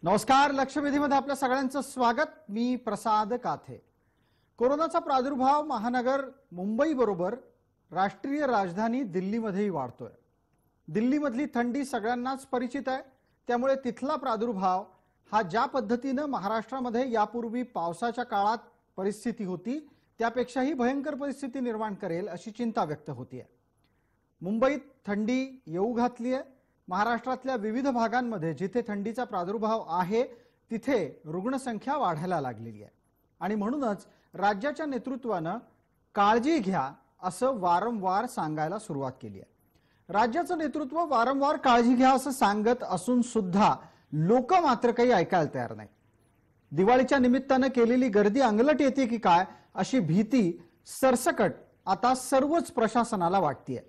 नमस्कार. लक्षवेधीमध्ये आपल्या सगळ्यांचं स्वागत. मी प्रसाद काथे. कोरोनाचा प्रादुर्भाव महानगर मुंबई बरोबर राष्ट्रीय राजधानी दिल्लीमध्येही वाढतोय. दिल्लीमधली थंडी सगळ्यांनाच परिचित आहे. त्यामुळे तिथला प्रादुर्भाव हा ज्या पद्धतीने महाराष्ट्रामध्ये यापूर्वी पावसाच्या काळात परिस्थिती होती त्यापेक्षाही भयंकर परिस्थिती निर्माण करेल अशी चिंता व्यक्त होतीये. मुंबईत थंडी येऊ घातली आहे. महाराष्ट्रातल्या विविध भागांमध्ये जिथे थंडीचा प्रादुर्भाव आहे तिथे रुग्णसंख्या वाढायला लागलेली आहे आणि म्हणूनच राज्याच्या नेतृत्वानं काळजी घ्या असं वारंवार सांगायला सुरुवात केली आहे. राज्याचं नेतृत्व वारंवार काळजी घ्या असं सांगत असून सुद्धा लोक मात्र काही ऐकायला तयार नाही. दिवाळीच्या निमित्तानं केलेली गर्दी अंगलट येते की काय अशी भीती सरसकट आता सर्वच प्रशासनाला वाटतेय.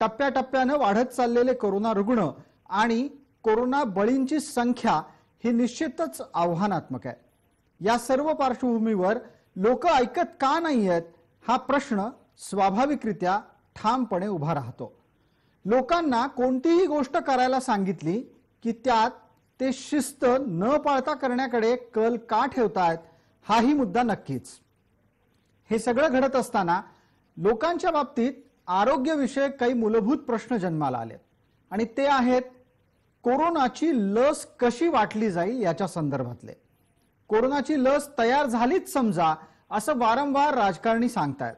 टप्प्याटप्प्यानं वाढत चाललेले कोरोना रुग्ण आणि कोरोना बळींची संख्या ही निश्चितच आव्हानात्मक आहे. या सर्व पार्श्वभूमीवर लोक ऐकत का नाहीयेत हा प्रश्न स्वाभाविकरित्या ठामपणे उभा राहतो. लोकांना कोणतीही गोष्ट करायला सांगितली की त्यात ते शिस्त न पाळता करण्याकडे कल का ठेवतायत हाही मुद्दा नक्कीच. हे सगळं घडत असताना लोकांच्या बाबतीत आरोग्यविषयक काही मूलभूत प्रश्न जन्माला आले आणि ते आहेत कोरोनाची लस कशी वाटली जाईल याच्या संदर्भातले. कोरोनाची लस तयार झालीच समजा असं वारंवार राजकारणी सांगतायत.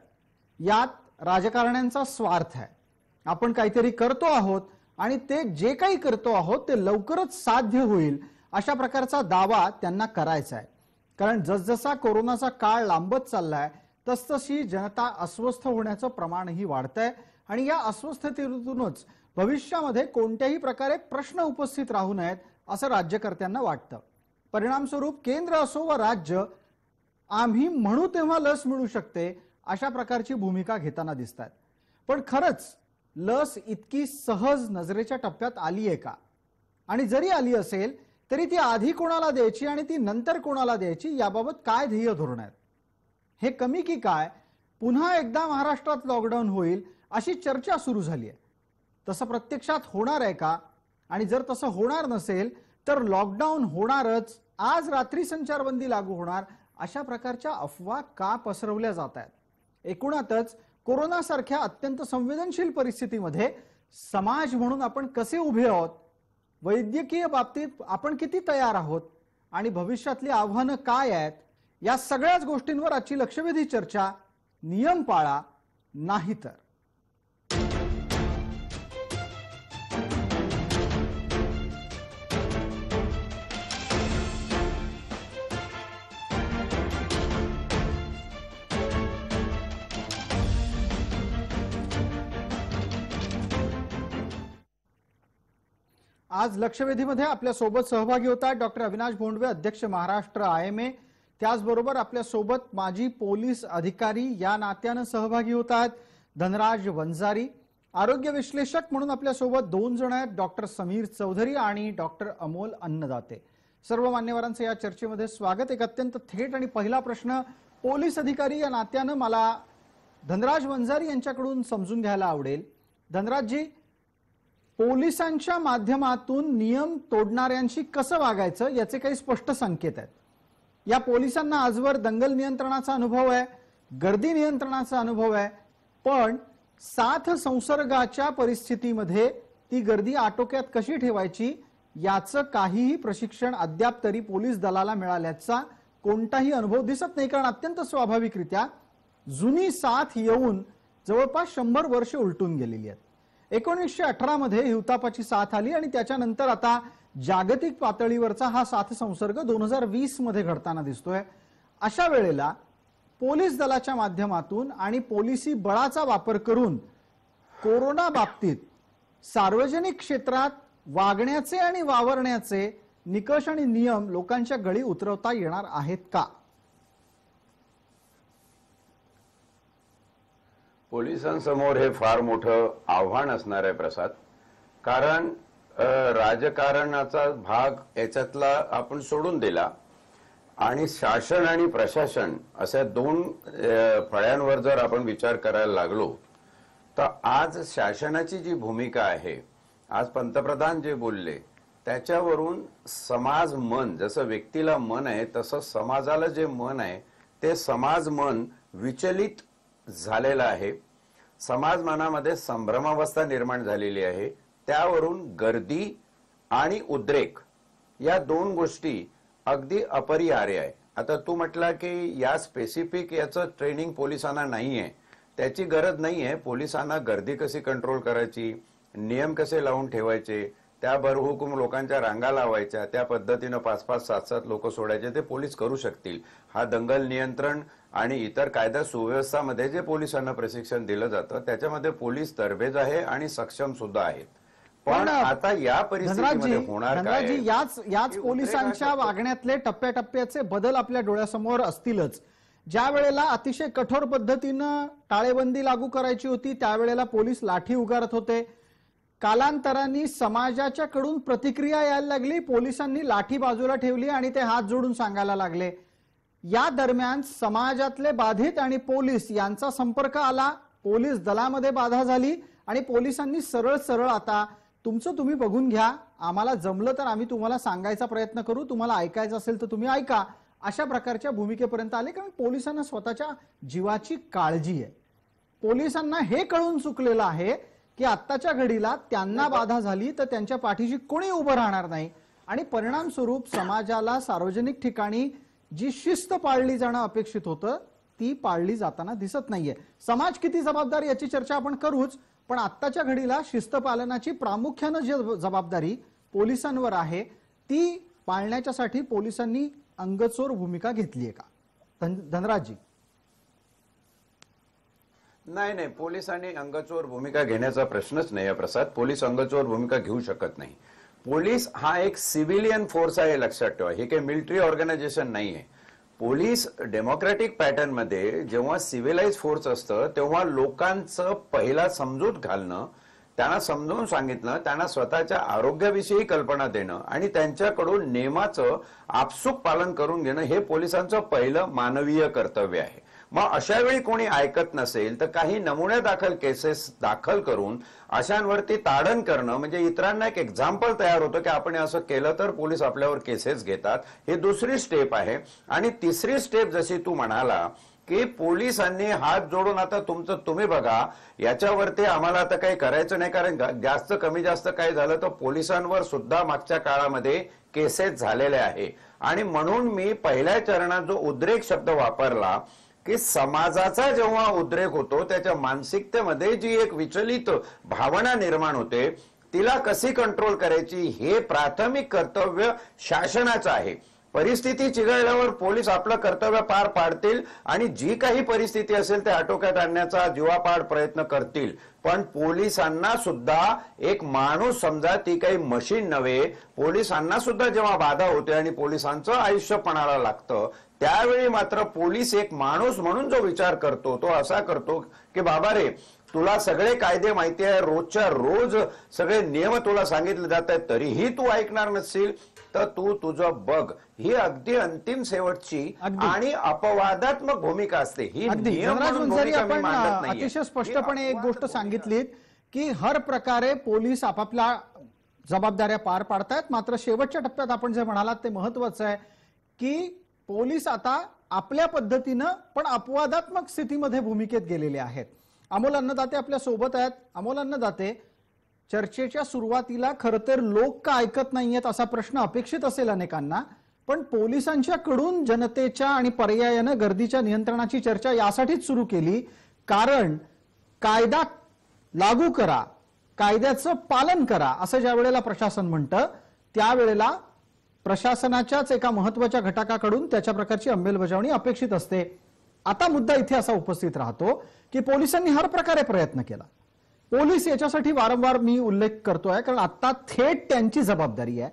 यात राजकारण्यांचा स्वार्थ आहे. आपण काहीतरी करतो आहोत आणि ते जे काही करतो आहोत ते लवकरच साध्य होईल अशा प्रकारचा दावा त्यांना करायचा आहे. कारण जसजसा कोरोनाचा काळ लांबत चाललाय तसतशी जनता अस्वस्थ होण्याचं प्रमाणही वाढतंय आणि या अस्वस्थतेतूनच भविष्यामध्ये कोणत्याही प्रकारे प्रश्न उपस्थित राहू नयेत असं राज्यकर्त्यांना वाटतं. परिणामस्वरूप केंद्र असो व राज्य आम्ही म्हणू तेव्हा लस मिळू शकते अशा प्रकारची भूमिका घेताना दिसतात. पण खरंच लस इतकी सहज नजरेच्या टप्प्यात आली आहे का? आणि जरी आली असेल तरी ती आधी कोणाला द्यायची आणि ती नंतर कोणाला द्यायची याबाबत काय ध्येय धोरण आहे? हे कमी की काय पुन्हा एकदा महाराष्ट्रात लॉकडाऊन होईल अशी चर्चा सुरू झाली आहे. तसं प्रत्यक्षात होणार आहे का? आणि जर तसं होणार नसेल तर लॉकडाऊन होणारच, आज रात्री संचारबंदी लागू होणार अशा प्रकारच्या अफवा का पसरवल्या जात आहेत? एकूणातच कोरोना सारख्या अत्यंत संवेदनशील परिस्थितीमध्ये समाज म्हणून आपण कसे उभे आहोत, वैद्यकीय बाबतीत आपण किती तयार आहोत आणि भविष्यातली आव्हानं काय आहेत या सगळ्याच गोष्टींवर आजची लक्षवेधी चर्चा. नियम पाळा नाही तर. आज लक्षवेधीमध्ये आपल्या सोबत सहभागी होतात डॉक्टर अविनाश भोंडवे, अध्यक्ष महाराष्ट्र IMA. त्याचबरोबर आपल्या सोबत माजी पोलीस अधिकारी या नात्यानं सहभागी होतात धनराज वंजारी. आरोग्य विश्लेषक म्हणून आपल्या सोबत दोन जण आहेत, डॉक्टर समीर चौधरी आणि डॉक्टर अमोल अन्नदाते. सर्व मान्यवरांचं या चर्चेमध्ये स्वागत. एक अत्यंत थेट आणि पहिला प्रश्न पोलीस अधिकारी या नात्यानं मला धनराज वंजारी यांच्याकडून समजून घ्यायला आवडेल. धनराजजी, पोलिसांच्या माध्यमातून नियम तोडणाऱ्यांशी कसं वागायचं याचे काही स्पष्ट संकेत आहेत. या पोलिसांना आजवर दंगल नियंत्रणाचा अनुभव आहे, गर्दी नियंत्रणाचा अनुभव आहे, पण साथ संसर्गाच्या परिस्थितीमध्ये ती गर्दी आटोक्यात कशी ठेवायची याचं काहीही प्रशिक्षण अद्याप तरी पोलीस दलाला मिळाल्याचा कोणताही अनुभव दिसत नाही. कारण अत्यंत स्वाभाविकरित्या जुनी साथ येऊन जवळपास 100 वर्ष उलटून गेलेली आहेत. 1918 मध्ये हिवतापाची साथ आली आणि त्याच्यानंतर आता जागतिक पातळीवरचा हा साथ संसर्ग 2020 मध्ये घडताना दिसतोय. अशा वेळेला पोलीस दलाच्या माध्यमातून आणि पोलिसी बळाचा वापर करून कोरोना बाबतीत सार्वजनिक क्षेत्रात वागण्याचे आणि वावरण्याचे निकष आणि नियम लोकांच्या गळी उतरवता येणार आहेत का? पोलिसांसमोर हे फार मोठं आव्हान असणार आहे प्रसाद. कारण राजकारणाचा भाग याच्यातला आपण सोडून दिला आणि शासन आणि प्रशासन अशा दोन फळ्यांवर जर आपण विचार करायला लागलो तर आज शासनाची जी भूमिका आहे, आज पंतप्रधान जे बोलले त्याच्यावरून समाज मन, जसं व्यक्तीला मन आहे तसं समाजाला जे मन आहे ते समाज मन विचलित झालेलं आहे. समाज मनामध्ये संभ्रमावस्था निर्माण झालेली आहे. त्यावरून गर्दी आणि उद्रेक या दोन गोष्टी अगदी अपरिहार्य आहे. आता तू म्हटला की या स्पेसिफिक याचं ट्रेनिंग पोलिसांना नाहीये, त्याची गरज नाहीये. पोलिसांना गर्दी कशी कंट्रोल करायची, नियम कसे लावून ठेवायचे, त्या बरहुकूम लोकांच्या रांगा लावायच्या, त्या पद्धतीनं 5-5, 7-7 लोक सोडायचे ते पोलीस करू शकतील. हा दंगल नियंत्रण आणि इतर कायदा सुव्यवस्थामध्ये जे पोलिसांना प्रशिक्षण दिलं जातं त्याच्यामध्ये पोलीस तरबेज आहे आणि सक्षम सुद्धा आहेत. पण आता या परिस्थितीमध्ये होणार काय? याच पोलिसांच्या वागण्यातले टप्प्याटप्प्याचे बदल आपल्या डोळ्यासमोर असतीलच. ज्या वेळेला अतिशय कठोर पद्धतीनं टाळेबंदी लागू करायची होती त्यावेळेला पोलीस लाठी उगारत होते. कालांतराने समाजाच्या कडून प्रतिक्रिया यायला लागली, पोलिसांनी लाठी बाजूला ठेवली आणि ते हात जोडून सांगायला लागले. या दरम्यान समाजातले बाधित आणि पोलीस यांचा संपर्क आला, पोलीस दलामध्ये बाधा झाली आणि पोलिसांनी सरळ सरळ आता तुमचं तुम्ही बघून घ्या, आम्हाला जमलं तर आम्ही तुम्हाला सांगायचा प्रयत्न करू, तुम्हाला ऐकायचं असेल तर तुम्ही ऐका, अशा प्रकारच्या भूमिकेपर्यंत आले. कारण पोलिसांना स्वतःच्या जीवाची काळजी आहे. पोलिसांना हे कळून चुकलेलं आहे की आत्ताच्या घडीला त्यांना बाधा झाली तर त्यांच्या पाठीशी कोणी उभं राहणार नाही आणि परिणाम स्वरूप समाजाला सार्वजनिक ठिकाणी जी शिस्त पाळली जाणं अपेक्षित होतं ती पाळली जाताना दिसत नाहीये. समाज किती जबाबदार याची चर्चा आपण करूच, पण आत्ताच्या घडीला शिस्त पालनाची प्रामुख्यानं जी जबाबदारी पोलिसांवर आहे ती पाळण्याच्यासाठी पोलिसांनी अंगचोर भूमिका घेतली आहे का धनराजजी? नाही, पोलिसांनी अंगचोर भूमिका घेण्याचा प्रश्नच नाही आहे प्रसाद. पोलीस अंगचोर भूमिका घेऊ शकत नाही. पोलीस हा एक सिव्हिलियन फोर्स आहे, लक्षात ठेवा. हे काही मिलिटरी ऑर्गनायझेशन नाहीये. पोलीस डेमोक्रॅटिक पॅटर्न मध्ये जेव्हा सिव्हिलाइज फोर्स असतं तेव्हा लोकांचं पहिला समजूत घालणं, त्यांना समजावून सांगितलं, त्यांना स्वतःच्या आरोग्याविषयी कल्पना देणं आणि त्यांच्याकडून नियमाचं आपसूक पालन करून घेणं हे पोलिसांचं पहिलं मानवीय कर्तव्य आहे. मग अशा वेळी कोणी ऐकत नसेल तर काही नमुने दाखल केसेस दाखल करून अशांवरती ताडण करणं म्हणजे इतरांना एक एक्झाम्पल तयार होतं की आपण असं केलं तर पोलीस आपल्यावर केसेस घेतात. हे दुसरी स्टेप आहे. आणि तिसरी स्टेप जशी तू म्हणाला की पोलिसांनी हात जोडून आता तुमचं तुम्ही बघा, याच्यावरती आम्हाला आता काही करायचं नाही, कारण जास्त कमी जास्त काय झालं तर पोलिसांवर सुद्धा मागच्या काळामध्ये केसेस झालेले आहे. आणि म्हणून मी पहिल्या चरणात जो उद्रेक शब्द वापरला की समाजाचा जेव्हा उद्रेक होतो त्याच्या मानसिकतेमध्ये जी एक विचलित भावना निर्माण होते तिला कशी कंट्रोल करायची हे प्राथमिक कर्तव्य शासनाचं आहे. परिस्थिती चिघळल्यावर पोलीस आपलं कर्तव्य पार पाडतील आणि जी काही परिस्थिती असेल ते आटोक्यात आणण्याचा जीवापाड प्रयत्न करतील. पण पोलिसांना सुद्धा एक माणूस समजा, ती काही मशीन नव्हे. पोलिसांना सुद्धा जेव्हा बाधा होते आणि पोलिसांचं आयुष्य पणाला लागतं त्यावेळी मात्र पोलीस एक माणूस म्हणून जो विचार करतो तो असा करतो की बाबा रे, तुला सगळे कायदे माहिती आहे, रोजच्या रोज सगळे नियम तुला सांगितले जात आहेत, तरीही तू ऐकणार नसशील तर तू तुझं बघ. ही अगदी अंतिम शेवटची आणि अपवादात्मक भूमिका असते. ही आपण अतिशय स्पष्टपणे एक गोष्ट सांगितलीत की हर प्रकारे पोलीस आपापल्या जबाबदाऱ्या पार पाडतायत. मात्र शेवटच्या टप्प्यात आपण जे म्हणालात ते महत्वाचं आहे की पोलीस आता आपल्या पद्धतीनं पण अपवादात्मक स्थितीमध्ये भूमिकेत गेलेले आहेत. अमोल अन्नदाते आपल्या सोबत आहेत. अमोल अन्नदाते, चर्चेच्या सुरुवातीला खरं तर लोक का ऐकत नाहीयेत असा प्रश्न अपेक्षित असेल अनेकांना, पण पोलिसांच्या कडून जनतेच्या आणि पर्यायानं गर्दीच्या नियंत्रणाची चर्चा यासाठीच सुरू केली कारण कायदा लागू करा, कायद्याचं पालन करा असं ज्या वेळेला प्रशासन म्हणतं त्यावेळेला प्रशासनाच्याच एका महत्वाच्या घटकाकडून त्याच्या प्रकारची अंमलबजावणी अपेक्षित असते. आता मुद्दा इथे असा उपस्थित राहतो की पोलिसांनी हर प्रकारे प्रयत्न केला. पोलीस याच्यासाठी वारंवार मी उल्लेख करतोय कारण आता थेट त्यांची जबाबदारी आहे.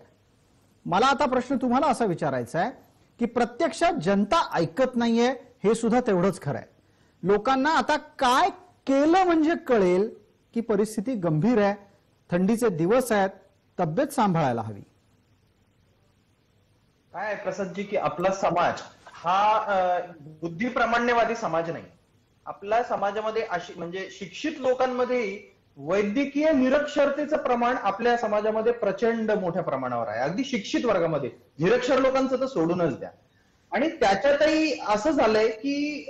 मला आता प्रश्न तुम्हाला असा विचारायचा आहे की प्रत्यक्षात जनता ऐकत नाहीये हे सुद्धा तेवढंच खरं आहे. लोकांना आता काय केलं म्हणजे कळेल की परिस्थिती गंभीर आहे, थंडीचे दिवस आहेत, तब्येत सांभाळायला हवी. काय प्रसादजी की आपला समाज हा बुद्धिप्रामाण्यवादी समाज नाही. आपल्या समाजामध्ये अशी म्हणजे शिक्षित लोकांमध्येही वैद्यकीय निरक्षरतेचं प्रमाण आपल्या समाजामध्ये प्रचंड मोठ्या प्रमाणावर आहे. अगदी शिक्षित वर्गामध्ये. निरक्षर लोकांचं तर सोडूनच द्या. आणि त्याच्यातही असं झालंय की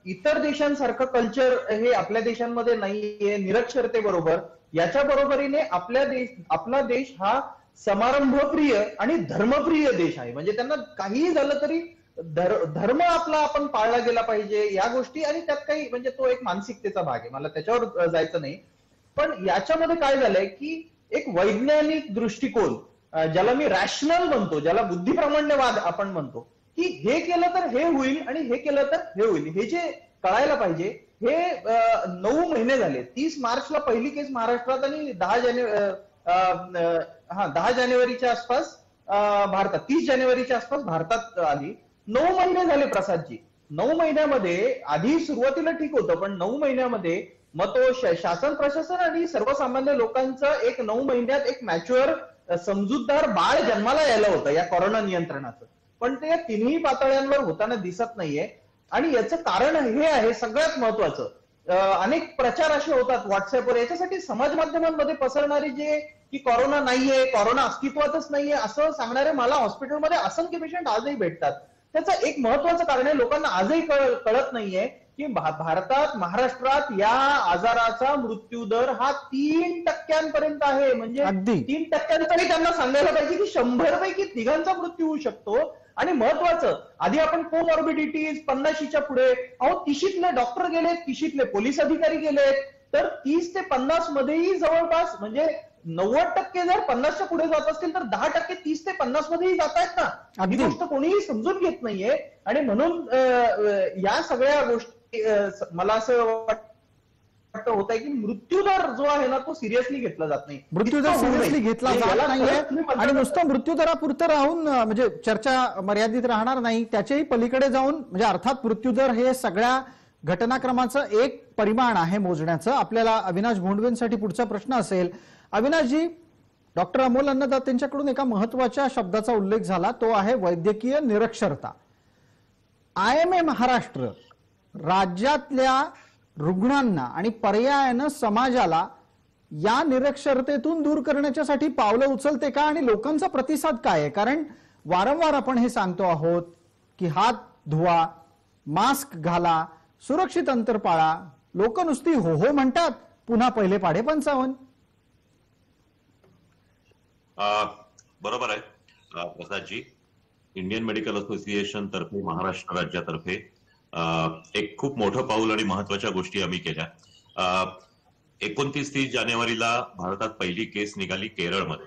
इतर देशांसारखं कल्चर हे आपल्या देशांमध्ये नाहीये. निरक्षरतेबरोबर याच्या बरोबरीने आपला देश हा समारंभप्रिय आणि धर्मप्रिय देश आहे. म्हणजे त्यांना काहीही झालं तरी धर्म आपला आपण पाळला गेला पाहिजे या गोष्टी, आणि त्यात काही म्हणजे तो एक मानसिकतेचा भाग आहे. मला त्याच्यावर जायचं नाही. पण याच्यामध्ये काय झालंय की एक वैज्ञानिक दृष्टिकोन, ज्याला मी रॅशनल म्हणतो, ज्याला बुद्धिप्रामाण्यवाद आपण म्हणतो, की हे केलं तर हे होईल आणि हे केलं तर हे होईल, हे जे कळायला पाहिजे. हे 9 महिने झाले. 30 मार्चला पहिली केस महाराष्ट्रात आणि 10 जानेवारीच्या आसपास भारतात, 30 जानेवारीच्या आसपास भारतात आली. 9 महिने झाले प्रसादजी. 9 महिन्यामध्ये आधी सुरुवातीला ठीक होतं, पण 9 महिन्यामध्ये मग तो शासन प्रशासन आणि सर्वसामान्य लोकांचं एक 9 महिन्यात एक मॅच्युअर समजूतदार बाळ जन्माला यायला होतं या कोरोना नियंत्रणाचं. पण ते या तिन्ही पातळ्यांवर होताना दिसत नाहीये. आणि याचं कारण हे आहे सगळ्यात महत्वाचं, अनेक प्रचार असे होतात व्हॉट्सअपवर, याच्यासाठी समाज माध्यमांमध्ये पसरणारे जे की कोरोना नाहीये, कोरोना अस्तित्वातच नाहीये असं सांगणारे मला हॉस्पिटलमध्ये असंख्य पेशंट आजही भेटतात. त्याचं एक महत्वाचं कारण आहे, लोकांना आजही कळत नाहीये की भारतात, महाराष्ट्रात या आजाराचा मृत्यूदर हा 3% आहे. म्हणजे 3% त्यांना सांगायला पाहिजे की 100 पैकी 3 मृत्यू होऊ शकतो. आणि महत्वाचं, आधी आपण कोमॉर्बिडिटीज 50च्या पुढे, 30तले डॉक्टर गेलेत, 30तले पोलीस अधिकारी गेलेत, तर 30 ते 50 मध्येही जवळपास म्हणजे 90% जर 50च्या पुढे जात असतील तर 10% 30 ते 50 मध्येही जात आहेत ना. ही गोष्ट कोणीही समजून घेत नाहीये. आणि म्हणून या सगळ्या गोष्टी मला असं वाटतं होत आहे की मृत्यूदर जो आहे ना तो सिरियसली घेतला जात नाही. मृत्यूदर सिरियसली घेतला जात नाहीये. आणि नुसतं मृत्यूदरापुरतं राहून म्हणजे चर्चा मर्यादित राहणार नाही, त्याच्याही पलीकडे जाऊन, म्हणजे अर्थात मृत्यूदर हे सगळ्या घटनाक्रमाचं एक परिमाण आहे मोजण्याचं. आपल्याला अविनाश भोंडवेंसाठी पुढचा प्रश्न असेल. अविनाशजी, डॉक्टर अमोल अन्नदाते यांच्याकडून एका महत्वाच्या शब्दाचा उल्लेख झाला, तो आहे वैद्यकीय निरक्षरता. IMA महाराष्ट्र राज्यातल्या रुग्णांना आणि पर्यायानं समाजाला या निरक्षरतेतून दूर करण्यासाठी पावलं उचलते का, आणि लोकांचा प्रतिसाद काय आहे? कारण वारंवार आपण हे सांगतो आहोत की हात धुवा, मास्क घाला, सुरक्षित अंतर पाळा. लोक नुसती हो हो म्हणतात, पुन्हा पहिले पाढे 55. बरोबर आहे प्रसादजी. इंडियन मेडिकल असोसिएशन तर्फे महाराष्ट्र राज्यातर्फे एक खूप मोठं पाऊल आणि महत्वाच्या गोष्टी आम्ही केल्या. 29-30 जानेवारीला भारतात पहिली केस निघाली केरळमध्ये,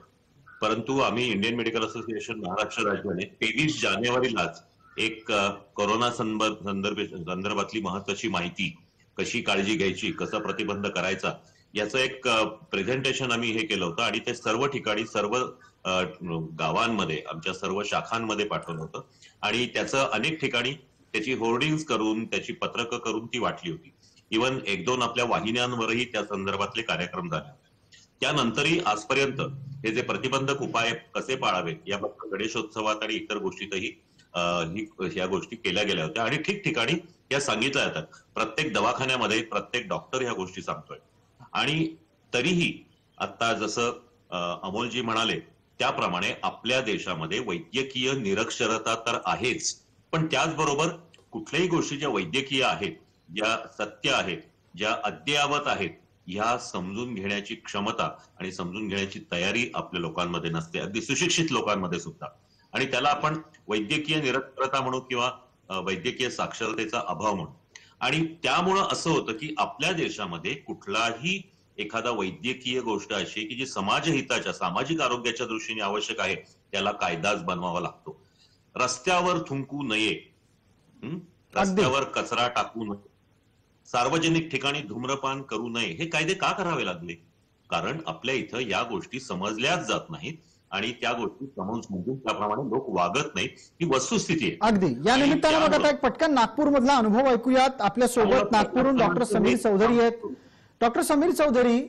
परंतु आम्ही इंडियन मेडिकल असोसिएशन महाराष्ट्र राज्याने 23 जानेवारीलाच एक कोरोना संदर्भातली महत्वाची माहिती, कशी काळजी घ्यायची, कसं प्रतिबंध करायचा, याचं एक प्रेझेंटेशन आम्ही हे केलं होतं. आणि ते सर्व ठिकाणी, सर्व गावांमध्ये, आमच्या सर्व शाखांमध्ये पाठवलं होतं. आणि त्याचं अनेक ठिकाणी त्याची होर्डिंग्स करून, त्याची पत्रकं करून ती वाटली होती. इव्हन 1-2 आपल्या वाहिन्यांवरही त्या संदर्भातले कार्यक्रम झाले. त्यानंतरही आजपर्यंत हे जे प्रतिबंधक उपाय कसे पाळावेत याबद्दल गणेशोत्सवात आणि इतर गोष्टीतही ह्या गोष्टी केल्या गेल्या होत्या. आणि ठिकठिकाणी या सांगितल्या जातात. प्रत्येक दवाखान्यामध्ये प्रत्येक डॉक्टर ह्या गोष्टी सांगतोय. आणि तरीही आता जसं अमोलजी म्हणाले त्याप्रमाणे आपल्या देशामध्ये वैद्यकीय निरक्षरता तर आहेच, पण त्याचबरोबर कुठल्याही गोष्टी ज्या वैद्यकीय आहेत, ज्या सत्य आहेत, ज्या अद्ययावत आहेत, ह्या समजून घेण्याची क्षमता आणि समजून घेण्याची तयारी आपल्या लोकांमध्ये नसते, अगदी सुशिक्षित लोकांमध्ये सुद्धा. आणि त्याला आपण वैद्यकीय निरक्षरता म्हणू किंवा वैद्यकीय साक्षरतेचा अभाव म्हणू. आणि त्यामुळं असं होतं की आपल्या देशामध्ये कुठलाही एखादा वैद्यकीय गोष्ट अशी की जी समाजहिताच्या, सामाजिक आरोग्याच्या दृष्टीने आवश्यक आहे, त्याला कायदाच बनवावा लागतो. रस्त्यावर थुंकू नये, रस्त्यावर कचरा टाकू नये, सार्वजनिक ठिकाणी धूम्रपान करू नये, हे कायदे का करावे लागले? कारण आपल्या इथं या गोष्टी समजल्याच जात नाहीत आणि त्या गोष्टी समजून त्याप्रमाणे लोक वागत नाहीत, ही वस्तुस्थिती आहे. अगदी. या निमित्तानं मग आता एक पटकन नागपूर मधला अनुभव ऐकूयात. आपल्या सोबत नागपूरहून डॉक्टर समीर चौधरी आहेत. डॉक्टर समीर चौधरी,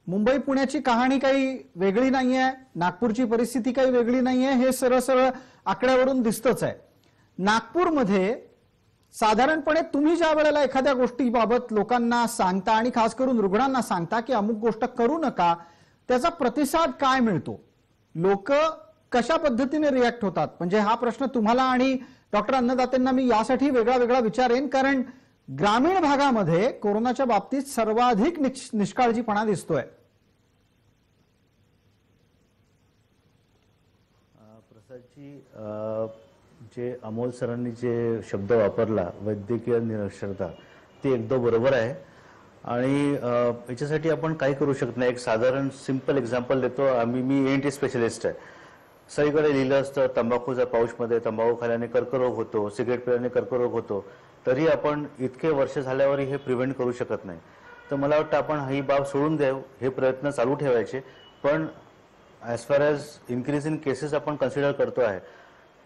मुंबई पुण्याची कहाणी काही वेगळी नाहीये, नागपूरची परिस्थिती काही वेगळी नाहीये, हे सरळ सरळ आकड्यावरून दिसतच आहे. नागपूरमध्ये साधारणपणे तुम्ही ज्या वेळेला एखाद्या गोष्टीबाबत लोकांना सांगता आणि खास करून रुग्णांना सांगता की अमुक गोष्ट करू नका, त्याचा प्रतिसाद काय मिळतो? लोक कशा पद्धतीने रिॲक्ट होतात? म्हणजे हा प्रश्न तुम्हाला आणि डॉक्टर अन्नदातेंना मी यासाठी वेगळा वेगळा विचारेन, कारण ग्रामीण भागामध्ये कोरोनाच्या बाबतीत सर्वाधिक निष्काळजीपणा दिसतोय. प्रसादजी, जे अमोल सरांनी जे शब्द वापरला वैद्यकीय निरक्षरता, ते एकदम बरोबर आहे. आणि याच्यासाठी आपण काही करू शकत नाही. एक साधारण सिंपल एक्झाम्पल देतो. मी ENT स्पेशलिस्ट आहे. सगळीकडे लिहिलं असतं तंबाखूच्या पाऊचमध्ये तंबाखू खाल्याने कर्करोग होतो, सिगरेट पिल्याने कर्करोग होतो, तरी आपण इतके वर्ष झाल्यावरही हे प्रिव्हेंट करू शकत नाही. तर मला वाटतं आपण ही बाब सोडून द्यावं, हे प्रयत्न चालू ठेवायचे. पण as far as increase in cases आपण कन्सिडर करतो आहे,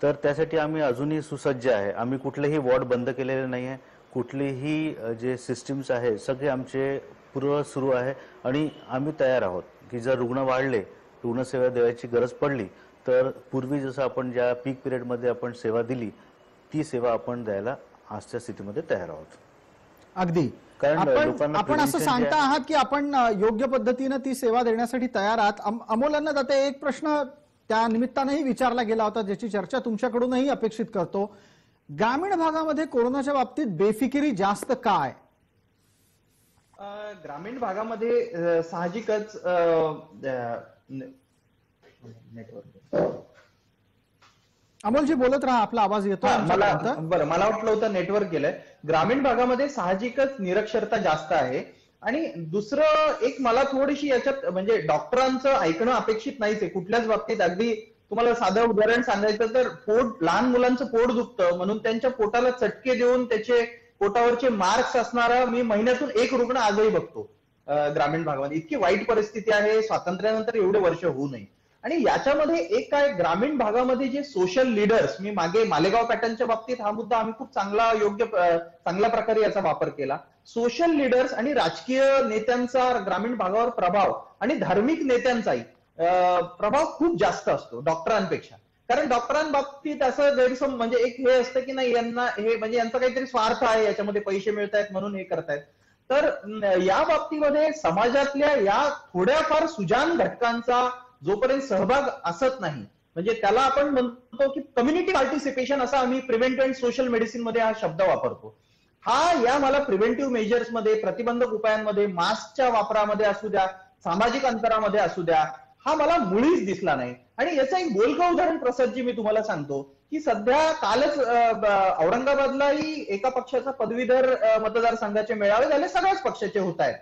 तर त्यासाठी आम्ही अजूनही सुसज्ज आहे. आम्ही कुठलेही वॉर्ड बंद केलेले नाही आहे. कुठलेही जे सिस्टीम्स आहे सगळे आमचे पूर्व सुरू आहे. आणि आम्ही तयार आहोत की जर रुग्ण वाढले, रुग्णसेवा द्यायची गरज पडली, तर पूर्वी जसं आपण ज्या पीक पिरियडमध्ये आपण सेवा दिली, ती सेवा आपण द्यायला आजच्या स्थितीमध्ये तयार आहोत. अगदी. आपण असं सांगता आहात की आपण योग्य पद्धतीने ती सेवा देण्यासाठी तयार आहात. अमोल अन्नदाते, एक प्रश्न त्या निमित्तानेही विचारला गेला होता, ज्याची चर्चा तुमच्याकडूनही अपेक्षित करतो. ग्रामीण भागामध्ये कोरोनाच्या बाबतीत बेफिकिरी जास्त काय? ग्रामीण भागामध्ये साहजिकच अमोलजी बोलत राहा, आपला आवाज येतो. मला वाटलं होतं नेटवर्क गेलंय. ग्रामीण भागामध्ये साहजिकच निरक्षरता जास्त आहे. आणि दुसरं एक मला थोडीशी याच्यात म्हणजे डॉक्टरांचं ऐकणं अपेक्षित नाहीच आहे कुठल्याच बाबतीत. अगदी तुम्हाला साधं उदाहरण सांगायचं तर लहान मुलांचं पोट दुखतं म्हणून त्यांच्या पोटाला चटके देऊन त्याचे पोटावरचे मार्क्स असणारा मी महिन्यातून एक रुग्ण आजही बघतो ग्रामीण भागामध्ये. इतकी वाईट परिस्थिती आहे स्वातंत्र्यानंतर एवढे वर्ष होऊ नये. आणि याच्यामध्ये एक काय, ग्रामीण भागामध्ये जे सोशल लीडर्स, मी मागे मालेगाव पॅटर्नच्या बाबतीत हा मुद्दा आम्ही खूप चांगल्या प्रकारे याचा वापर केला. सोशल लीडर्स आणि राजकीय नेत्यांचा ग्रामीण भागावर प्रभाव आणि धार्मिक नेत्यांचाही प्रभाव खूप जास्त असतो डॉक्टरांपेक्षा. कारण डॉक्टरांबाबतीत असं गैरसम म्हणजे एक हे असतं की नाही, यांना हे म्हणजे यांचा काहीतरी स्वार्थ आहे, याच्यामध्ये पैसे मिळतायत म्हणून हे करतायत. तर या बाबतीमध्ये समाजातल्या या थोड्याफार सुजान घटकांचा जोपर्यंत सहभाग असत नाही, म्हणजे त्याला आपण म्हणतो की कम्युनिटी पार्टिसिपेशन, असा आम्ही प्रिव्हेंटिव्ह अँड सोशल मेडिसिन मध्ये हा शब्द वापरतो. या मला प्रिव्हेंटिव्ह मेजर्स मध्ये, प्रतिबंधक उपायांमध्ये, मास्कच्या वापरामध्ये असू द्या, सामाजिक अंतरामध्ये असू द्या, हा मला मुळीच दिसला नाही. आणि याचं एक बोलकं उदाहरण प्रसादजी मी तुम्हाला सांगतो की सध्या कालच औरंगाबादलाही एका पक्षाचा पदवीधर मतदारसंघाचे मेळावे झाले, सगळ्याच पक्षाचे होत आहेत.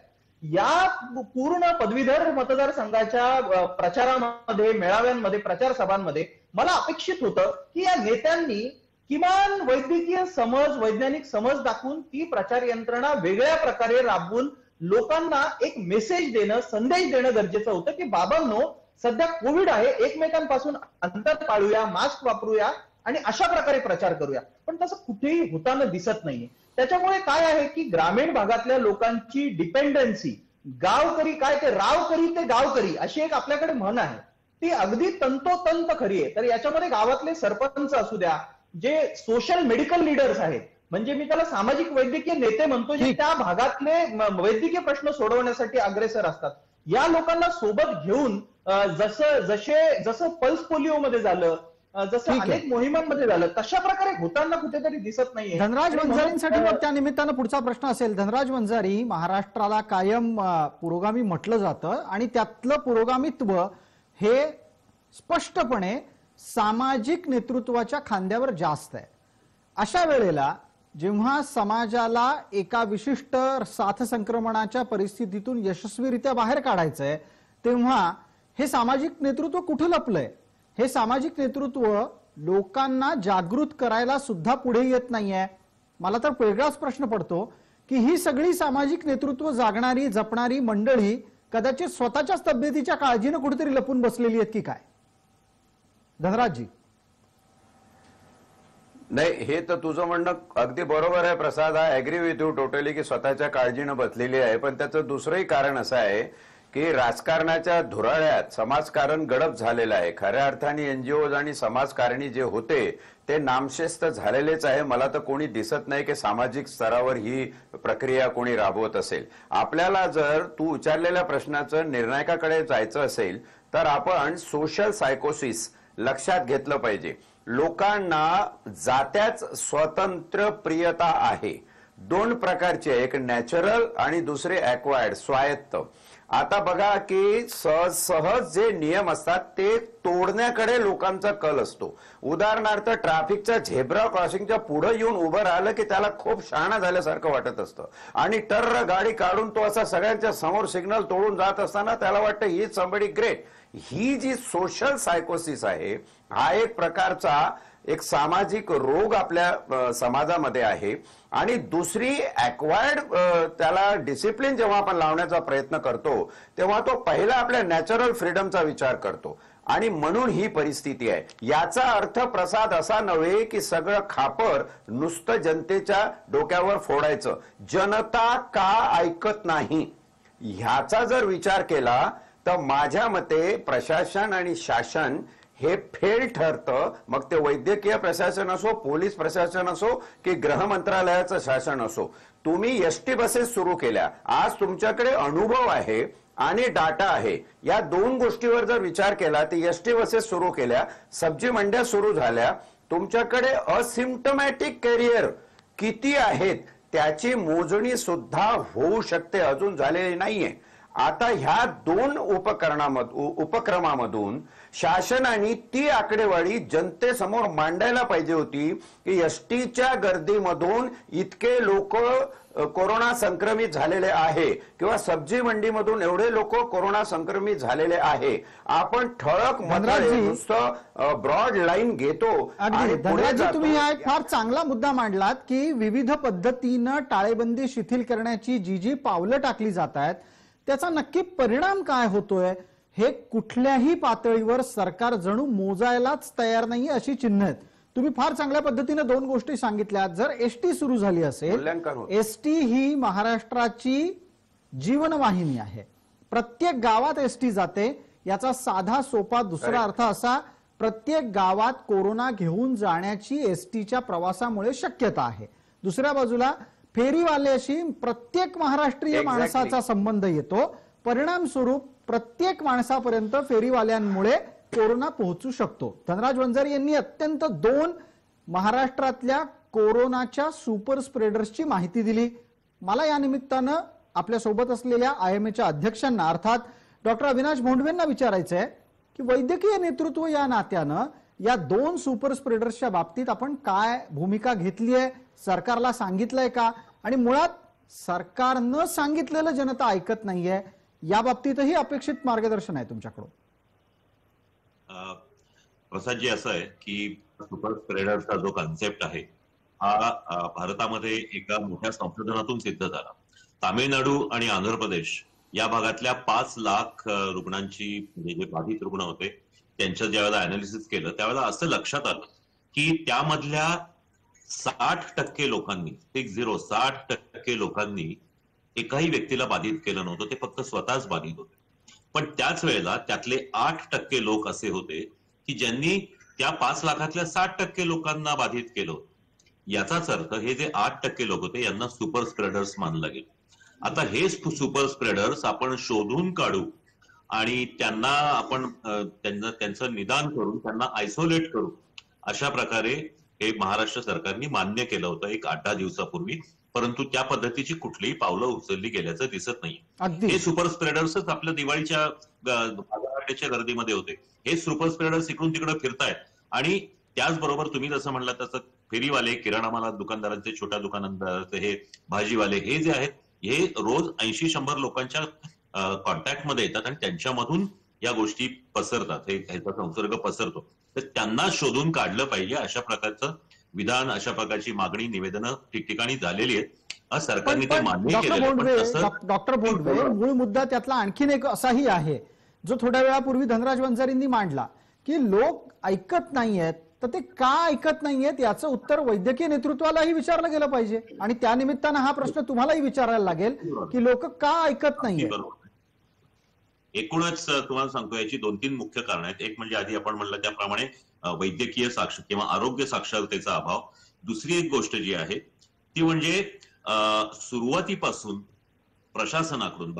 या पूर्ण पदवीधर मतदारसंघाच्या प्रचारामध्ये, मेळाव्यांमध्ये, प्रचार सभांमध्ये मला अपेक्षित होतं की या नेत्यांनी किमान वैद्यकीय समज, वैज्ञानिक समज दाखवून ती प्रचार यंत्रणा वेगळ्या प्रकारे राबवून लोकांना एक मेसेज देणं, संदेश देणं गरजेचं होतं की बाबांनो, सध्या कोविड आहे, एकमेकांपासून अंतर पाळूया, मास्क वापरूया आणि अशा प्रकारे प्रचार करूया. पण तसं कुठेही होताना दिसत नाहीये. त्याच्यामुळे काय आहे की ग्रामीण भागातल्या लोकांची डिपेंडन्सी, गावकरी काय ते रावकरी ते गावकरी अशी एक आपल्याकडे म्हण आहे, ती अगदी तंतोतंत खरी आहे. तर याच्यामध्ये गावातले सरपंच असू द्या, जे सोशल मेडिकल लीडर्स आहेत, म्हणजे मी त्याला सामाजिक वैद्यकीय नेते म्हणतो, जे त्या भागातले वैद्यकीय प्रश्न सोडवण्यासाठी अग्रेसर असतात, या लोकांना सोबत घेऊन जसं पल्स पोलिओ मध्ये झालं, जसं अनेक मोहिमांमध्ये झालं, तशा प्रकारे होताना कुठेतरी दिसत नाहीये. धनराज वंजारींसाठी मग त्या निमित्तानं पुढचा प्रश्न असेल. धनराज वंजारी, महाराष्ट्राला कायम पुरोगामी म्हटलं जातं आणि त्यातलं पुरोगामित्व हे स्पष्टपणे सामाजिक नेतृत्वाच्या खांद्यावर जास्त आहे. अशा वेळेला जेव्हा समाजाला एका विशिष्ट साथ संक्रमणाच्या परिस्थितीतून यशस्वीरित्या बाहेर काढायचंय, तेव्हा हे सामाजिक नेतृत्व कुठं लपलंय? हे सामाजिक नेतृत्व लोकांना जागृत करायला सुद्धा पुढे येत नाहीये. मला तर वेगळाच प्रश्न पडतो की ही सगळी सामाजिक नेतृत्व जागणारी, जपणारी मंडळी कदाचित स्वतःच्याच तब्येतीच्या काळजीनं कुठेतरी लपून बसलेली आहेत की काय? धनराजजी. नाही, हे तर तुझं म्हणणं अगदी बरोबर आहे Prasad. I agree with you totally की स्वतःच्या काळजीनं बसलेली आहे. पण त्याचं दुसरंही कारण असं आहे की राजकारणाच्या धुराळ्यात समाजकारण गडप झालेलं आहे. खऱ्या अर्थाने एनजीओ आणि समाजकारणी जे होते ते नामशेष तर झालेलेच आहे. मला तर कोणी दिसत नाही की सामाजिक स्तरावर ही प्रक्रिया कोणी राबवत असेल. आपल्याला जर तू विचारलेल्या प्रश्नाचं निर्णायकाकडे जायचं असेल तर आपण सोशल सायकोसिस लक्षात घेतलं पाहिजे. लोकांना जात्याच स्वतंत्र प्रियता आहे. दोन प्रकारचे, एक नॅचरल आणि दुसरे ॲक्वायर्ड स्वायत्त. आता बघा की सहज जे नियम असतात ते तोडण्याकडे लोकांचा कल असतो. उदाहरणार्थ ट्रॅफिकच्या झेब्रा क्रॉसिंगच्या पुढे येऊन उभं राहिलं की त्याला खूप शहाणा झाल्यासारखं वाटत असतं आणि टर्र गाडी काढून तो असा सगळ्यांच्या समोर सिग्नल तोडून जात असताना त्याला वाटतं ही समबडी ग्रेट. ही जी सोशल सायकोसिस आहे हा एक प्रकारचा एक सामाजिक रोग आपल्या समाजामध्ये आहे. आणि दुसरी ॲक्वायर्ड, त्याला डिसिप्लिन जेव्हा आपण लावण्याचा प्रयत्न करतो तेव्हा तो पहिला आपल्या नॅचरल फ्रीडमचा विचार करतो आणि म्हणून ही परिस्थिती आहे. याचा अर्थ प्रसाद असा नव्हे की सगळं खापर नुसतं जनतेच्या डोक्यावर फोडायचं. जनता का ऐकत नाही ह्याचा जर विचार केला तर माझ्या मते प्रशासन आणि शासन हे फेल ठरतं. मग ते वैद्यकीय प्रशासन असो, पोलीस प्रशासन असो की गृह मंत्रालयाचं शासन असो. तुम्ही एसटी बसेस सुरू केल्या, आज तुमच्याकडे अनुभव आहे आणि डाटा आहे. या दोन गोष्टीवर जर विचार केला तर एसटी बसेस सुरू केल्या, सब्जी मंड्या सुरू झाल्या, तुमच्याकडे असिम्प्टमॅटिक कॅरियर किती आहेत त्याची मोजणी सुद्धा होऊ शकते, अजून झालेली नाहीये. आता ह्या दोन उपक्रमामधून शासनाने ती आकडेवारी जनतेसमोर मांडायला पाहिजे होती की एसटीच्या गर्दीमधून इतके लोक कोरोना संक्रमित झालेले आहे किंवा सब्जी मंडीमधून एवढे लोक कोरोना संक्रमित झालेले आहे. आपण ठळक नुसतं ब्रॉड लाईन घेतो आणि धनराजजी, तुम्ही हा एक फार चांगला मुद्दा मांडलात की विविध पद्धतीनं टाळेबंदी शिथिल करण्याची जी पावलं टाकली जात आहेत त्याचा नक्की परिणाम काय होतोय हे कुठल्याही पातळीवर सरकार जणू मोजायलाच तयार नाहीये अशी चिन्ह आहेत. तुम्ही फार चांगल्या पद्धतीने दोन गोष्टी सांगितल्यात. जर एसटी सुरू झाली असेल, एसटी ही महाराष्ट्राची जीवनवाहिनी आहे. प्रत्येक गावात एसटी जाते. याचा साधा सोपा दुसरा अर्थ असा, प्रत्येक गावात कोरोना घेऊन जाण्याची एसटीच्या प्रवासामुळे शक्यता आहे. दुसऱ्या बाजूला फेरीवाल्याशी प्रत्येक महाराष्ट्रीय माणसाचा संबंध येतो. परिणाम स्वरूप प्रत्येक माणसापर्यंत फेरीवाल्यांमुळे कोरोना पोहोचू शकतो. धनराज वंजारी यांनी अत्यंत दोन महाराष्ट्रातल्या कोरोनाच्या सुपर स्प्रेडर्सची माहिती दिली. मला या निमित्तानं आपल्या सोबत असलेल्या IMAच्या अध्यक्षांना अर्थात डॉक्टर अविनाश भोंडवेंना विचारायचंय की वैद्यकीय नेतृत्व या नात्यानं या दोन सुपर स्प्रेडर्सच्या बाबतीत आपण काय भूमिका घेतली आहे, सरकारला सांगितलंय का, आणि मुळात सरकार न सांगितलेलं जनता ऐकत नाहीये, या बाबतीतही अपेक्षित मार्गदर्शन आहे तुमच्याकडून. प्रसादजी, असं आहे की सुपर स्प्रेडरचा जो कॉन्सेप्ट आहे हा भारतामध्ये एका मोठ्या संशोधनातून सिद्ध झाला. तामिळनाडू आणि आंध्र प्रदेश या भागातल्या 5 लाख रुग्णांची जे बाधित रुग्ण होते त्यांचं ज्यावेळेला अनालिसिस केलं त्यावेळेला असं लक्षात आलं की त्यामधल्या 60% लोकांनी 60% लोकांनी एकाही व्यक्तीला बाधित केलं नव्हतं. ते फक्त स्वतःच बाधित होते. पण त्याच वेळेला त्यातले 8% लोक असे होते की ज्यांनी त्या 5 लाखातल्या 60% लोकांना बाधित केलं. याचाच अर्थ हे जे 8% लोक होते यांना सुपर स्प्रेडर्स मानलं गेलं. आता हे सुपर स्प्रेडर्स आपण शोधून काढू आणि त्यांना आपण त्यांचं निदान करून त्यांना आयसोलेट करू अशा प्रकारे हे महाराष्ट्र सरकारने मान्य केलं होतं एक 8-10 दिवसापूर्वी. परंतु त्या पद्धतीची कुठलीही पावलं उचलली गेल्याचं दिसत नाही. हे सुपर स्प्रेडर्सच आपल्या दिवाळीच्या बाजारपेठेच्या गर्दीमध्ये होते. हे सुपर स्प्रेडर्स इकडून तिकडे फिरतायत. आणि त्याचबरोबर तुम्ही जसं म्हणलं तसं फेरीवाले, किराणा माल दुकानदारांचे, छोट्या दुकानदारांचे, हे भाजीवाले, हे जे आहेत हे रोज 80-100 लोकांच्या कॉन्टॅक्टमध्ये येतात आणि त्यांच्यामधून या गोष्टी पसरतात, ह्याचा संसर्ग पसरतो. तर त्यांना शोधून काढलं पाहिजे अशा प्रकारचं विधान, अशा प्रकारची मागणी, निवेदनं ठिकठिकाणी झालेली आहेत. सरकारने ते मान्य केलेलं. डॉक्टर भोंडवे, मूळ मुद्दा त्यातला आणखीन एक असाही आहे जो थोड्या वेळापूर्वी धनराज वंजारींनी मांडला की लोक ऐकत नाहीयेत. तर ते का ऐकत नाहीयेत याचं उत्तर वैद्यकीय नेतृत्वालाही विचारलं गेलं पाहिजे आणि त्या निमित्तानं हा प्रश्न तुम्हालाही विचारायला लागेल की लोक का ऐकत नाहीयेत. एकूणच तुम्हाला सांगतो याची 2-3 मुख्य कारण आहेत. एक म्हणजे आधी आपण म्हणलं त्याप्रमाणे वैद्यकीय किंवा आरोग्य साक्षरतेचा अभाव. दुसरी एक गोष्ट जी आहे ती म्हणजे सुरुवातीपासून प्रशासनाकडून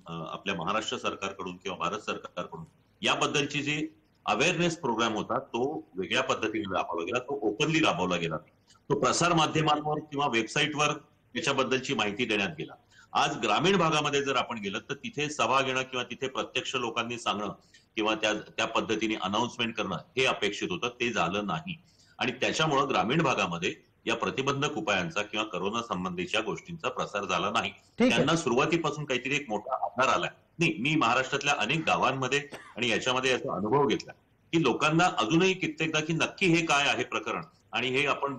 आपल्या महाराष्ट्र सरकारकडून किंवा भारत सरकारकडून याबद्दलची जी अवेअरनेस प्रोग्राम होता तो वेगळ्या पद्धतीने राबवला गेला, तो ओपनली राबवला गेला. तो प्रसार माध्यमांवर किंवा वेबसाईटवर त्याच्याबद्दलची माहिती देण्यात गेला. आज ग्रामीण भागामध्ये जर आपण गेलं तर तिथे सभा घेणं किंवा तिथे प्रत्यक्ष लोकांनी सांगणं किंवा त्या पद्धतीने अनाउन्समेंट करणं हे अपेक्षित होतं, ते झालं नाही. आणि त्याच्यामुळं ग्रामीण भागामध्ये या प्रतिबंधक उपायांचा किंवा कोरोना संबंधीच्या गोष्टींचा प्रसार झाला नाही. त्यांना सुरुवातीपासून काहीतरी एक मोठा आधार आलाय. नाही, मी महाराष्ट्रातल्या अनेक गावांमध्ये आणि याच्यामध्ये याचा अनुभव घेतला की लोकांना अजूनही कित्येकदा की नक्की हे काय आहे प्रकरण आणि हे आपण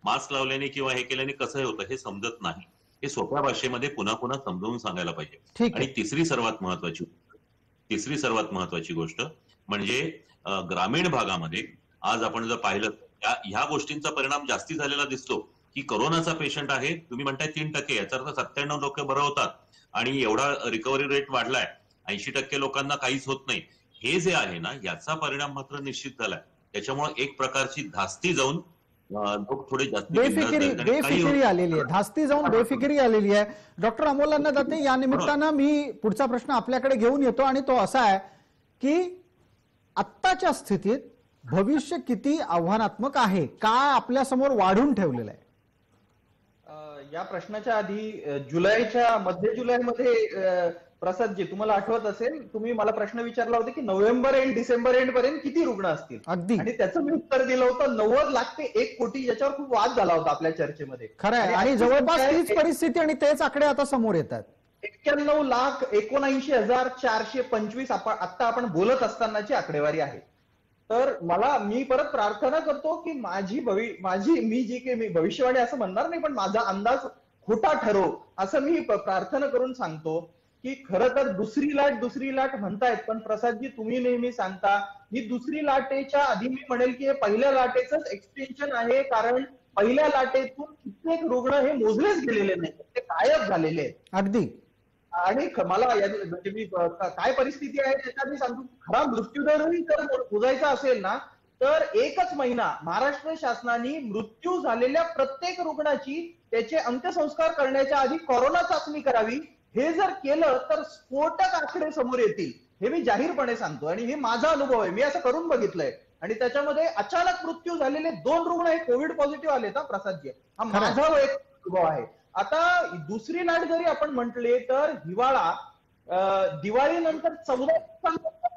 मास्क लावल्याने किंवा हे केल्याने कसं होतं हे समजत नाही. हे सोप्या भाषेमध्ये पुन्हा पुन्हा समजावून सांगायला पाहिजे. आणि तिसरी सर्वात महत्वाची गोष्ट म्हणजे ग्रामीण भागामध्ये आज आपण जर पाहिलं ह्या गोष्टींचा परिणाम जास्ती झालेला दिसतो की कोरोनाचा पेशंट आहे, तुम्ही म्हणताय 3%, याचा अर्थ 97% बरं होतात आणि एवढा रिकव्हरी रेट वाढलाय, 80% लोकांना काहीच होत नाही. हे जे आहे ना याचा परिणाम मात्र निश्चित झालाय. त्याच्यामुळे एक प्रकारची धास्ती जाऊन लोक थोडे जास्त बेफिकिरी आलेली आहे, धास्ती जाऊन बेफिकिरी आलेली आहे. डॉक्टर अमोल अन्नदाते, या निमित्तानं मी पुढचा प्रश्न आपल्याकडे घेऊन येतो आणि तो असा आहे की आत्ताच्या स्थितीत भविष्य किती आव्हानात्मक आहे, काय आपल्या समोर वाढून ठेवलेलं आहे? या प्रश्नाच्या आधी मध्य जुलैमध्ये प्रसादजी, तुम्हाला आठवत असेल, तुम्ही मला प्रश्न विचारला होता की नोव्हेंबर एंड डिसेंबर एंड पर्यंत किती रुग्ण असतील. अगदी. आणि त्याचं मी उत्तर दिलं होतं 90 लाख ते 1 कोटी, ज्याच्यावर खूप वाद झाला होता आपल्या चर्चेमध्ये. खरं आहे, आणि जवळपास तीच परिस्थिती आणि तेच आकडे आता समोर येतात. 91,79,425 आता आपण बोलत असतानाची आकडेवारी आहे. तर मी परत प्रार्थना करतो की मी भविष्यवाणी असं म्हणणार नाही, पण माझा अंदाज खोटा ठरो असं मी प्रार्थना करून सांगतो की खरं तर दुसरी लाट म्हणतायत, पण प्रसादजी तुम्ही नेहमी सांगता ही दुसरी लाटेच्या आधी मी म्हणेल की हे पहिल्या लाटेचंच एक्सटेन्शन आहे, कारण पहिल्या लाटेतून कित्येक रुग्ण हे मोजलेच गेलेले नाही, ते गायब झालेले आहेत. अगदी. आणि मला म्हणजे मी काय परिस्थिती आहे त्याच्यात मी सांगतो, खरा मृत्यूदरही जर मोजायचा असेल ना तर 1च महिना महाराष्ट्र शासनाने मृत्यू झालेल्या प्रत्येक रुग्णाची त्याचे अंत्यसंस्कार करण्याच्या आधी कोरोना चाचणी करावी. हे जर केलं तर स्फोटक आकडे समोर येतील, हे मी जाहीरपणे सांगतो. आणि हे माझा अनुभव आहे, मी असं करून बघितलंय. आणि त्याच्यामध्ये अचानक मृत्यू झालेले 2 रुग्ण हे कोविड पॉझिटिव्ह आले ना प्रसादजी, हा माझा वैयक्तिक अनुभव आहे. आता दुसरी लाट जरी आपण म्हटले तर दिवाळीनंतर 14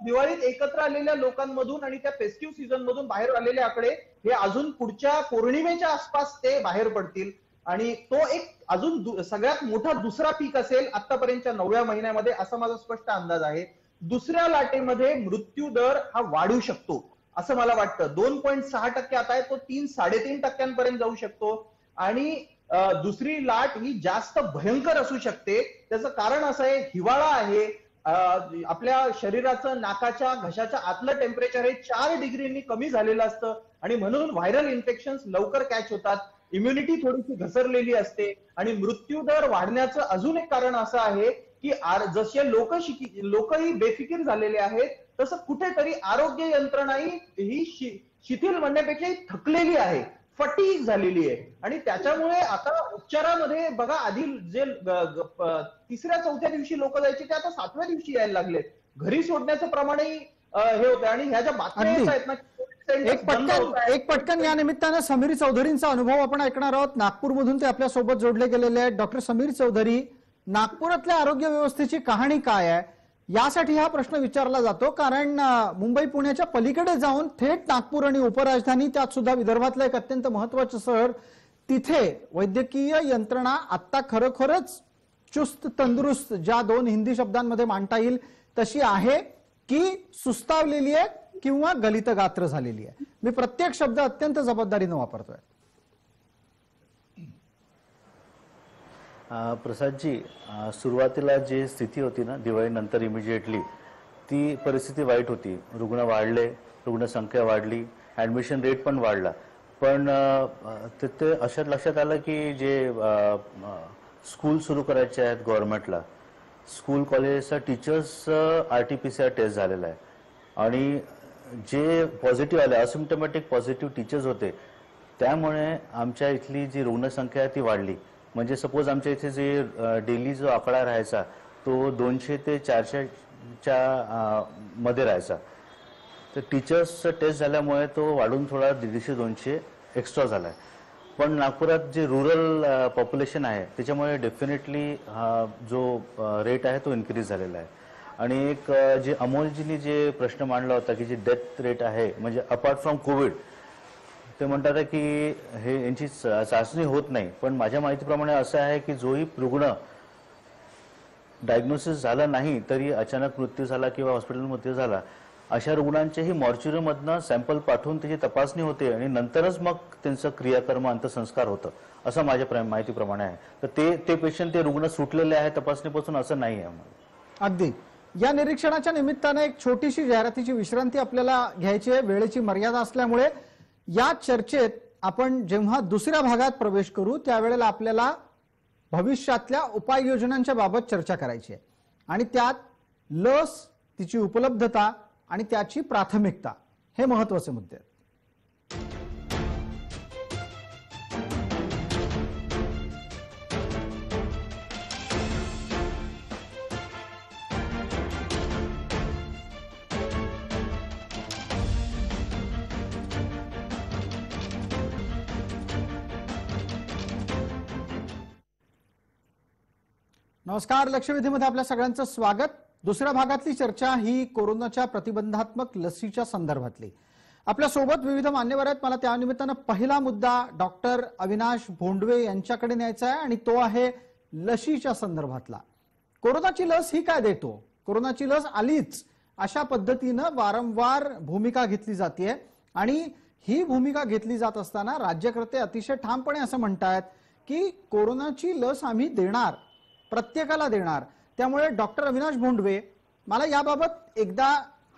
दिवाळीत एकत्र आलेल्या लोकांमधून आणि त्या फेस्टिव्ह सीझन मधून बाहेर आलेले आकडे हे अजून पुढच्या पौर्णिमेच्या आसपास ते बाहेर पडतील. आणि तो एक अजून सगळ्यात मोठा दुसरा पीक असेल आतापर्यंतच्या 9व्या महिन्यामध्ये, असा माझा स्पष्ट अंदाज आहे. दुसऱ्या लाटेमध्ये मृत्यू दर हा वाढू शकतो असं मला वाटतं. 2.6% आता आहे, तो 3-3.5% जाऊ शकतो. आणि दुसरी लाट ही जास्त भयंकर असू शकते. त्याचं कारण असं आहे, हिवाळा आहे, आपल्या शरीराचं नाकाच्या घशाच्या आतलं टेम्परेचर हे 4 डिग्रींनी कमी झालेलं असतं आणि म्हणून व्हायरल इन्फेक्शन लवकर कॅच होतात, इम्युनिटी थोडीशी घसरलेली असते. आणि मृत्यू दर वाढण्याचं अजून एक कारण असं आहे की जसे लोकही बेफिकीर झालेले आहेत, तसं कुठेतरी आरोग्य यंत्रणाही ही शिथिल म्हणण्यापेक्षा थकलेली आहे, फटीग झालेली आहे. आणि त्याच्यामुळे आता उपचारामध्ये बघा, आधी जे 3ऱ्या-4थ्या दिवशी लोक जायचे ते आता 7व्या दिवशी यायला लागले. घरी सोडण्याचं प्रमाणही हे होतं. आणि ह्या ज्या बातम्या येत आहेत ना, एक पटकन या निमित्तानं समीर चौधरींचा अनुभव आपण ऐकणार आहोत. नागपूरमधून ते आपल्या सोबत जोडले गेलेले आहेत. डॉक्टर समीर चौधरी, नागपुरातल्या आरोग्य व्यवस्थेची कहाणी काय आहे, यासाठी हा प्रश्न विचारला जातो, कारण मुंबई पुण्याच्या पलीकडे जाऊन थेट नागपूर आणि उपराजधानी, त्यात सुद्धा विदर्भातलं एक अत्यंत महत्वाचं शहर, तिथे वैद्यकीय यंत्रणा आता खरोखरच चुस्त तंदुरुस्त, ज्या 2 हिंदी शब्दांमध्ये मांडता येईल तशी आहे, की सुस्तावलेली आहे किंवा गलित गात्र झालेली आहे. मी प्रत्येक शब्द अत्यंत जबाबदारीने वापरतोय. प्रसादजी, सुरुवातीला जी स्थिती होती ना दिवाळीनंतर इमिजिएटली, ती परिस्थिती वाईट होती. रुग्ण वाढले, रुग्णसंख्या वाढली, ॲडमिशन रेट पण वाढला. पण तिथे अशात लक्षात आलं की जे स्कूल सुरू करायचे आहेत गव्हर्नमेंटला, स्कूल कॉलेजचा टीचर्स RT-PCR टेस्ट झालेला आहे आणि जे पॉझिटिव्ह आले असिम्प्टोमॅटिक पॉझिटिव्ह टीचर्स होते त्यामुळे आमच्या इथली जी रुग्णसंख्या आहे ती वाढली. म्हणजे सपोज आमच्या इथे जे डेली जो आकडा राहायचा तो 200 ते 400च्या मध्ये राहायचा. तर टीचर्सचा टेस्ट झाल्यामुळे तो वाढून थोडा 150-200 एक्स्ट्रा झाला आहे. पण नागपुरात जे रुरल पॉप्युलेशन आहे त्याच्यामुळे डेफिनेटली हा जो रेट आहे तो इन्क्रीज झालेला आहे. आणि एक जे अमोलजींनी जे प्रश्न मांडला होता की जे डेथ रेट आहे म्हणजे अपार्ट फ्रॉम कोविड, ते म्हणतात की हे यांची चाचणी होत नाही. पण माझ्या माहितीप्रमाणे असं आहे की जोही रुग्ण डायग्नोसिस झाला नाही तरी अचानक मृत्यू झाला किंवा हॉस्पिटल मृत्यू झाला, अशा रुग्णांचेही मॉर्च्युरीमधनं सॅम्पल पाठवून त्याची तपासणी होते आणि नंतरच मग त्यांचं क्रियाकर्म अंत्यसंस्कार होतं असं माझ्या माहितीप्रमाणे आहे. तर ते पेशंट ते रुग्ण सुटलेले आहे तपासणीपासून असं नाही आहे. अगदी या निरीक्षणाच्या निमित्ताने एक छोटीशी जाहिरातीची विश्रांती आपल्याला घ्यायची आहे. वेळेची मर्यादा असल्यामुळे या चर्चेत आपण जेव्हा दुसऱ्या भागात प्रवेश करू त्यावेळेला आपल्याला भविष्यातल्या उपाययोजनांच्या बाबत चर्चा करायची आहे आणि त्यात लस, तिची उपलब्धता आणि त्याची प्राथमिकता हे महत्त्वाचे मुद्दे आहेत. नमस्कार, लक्षवेधीमध्ये आपल्या सगळ्यांचं स्वागत. दुसऱ्या भागातली चर्चा ही कोरोनाच्या प्रतिबंधात्मक लसीच्या संदर्भातली. आपल्या सोबत विविध मान्यवर आहेत. मला त्या निमित्तानं पहिला मुद्दा डॉक्टर अविनाश भोंडवे यांच्याकडे न्यायचा आहे आणि तो आहे लशीच्या संदर्भातला. कोरोनाची लस ही काय देतो, कोरोनाची लस आलीच अशा पद्धतीनं वारंवार भूमिका घेतली जाते आणि ही भूमिका घेतली जात असताना राज्यकर्ते अतिशय ठामपणे असं म्हणतात की कोरोनाची लस आम्ही देणार, प्रत्येकाला देणार. त्यामुळे डॉक्टर अविनाश भोंडवे, मला याबाबत एकदा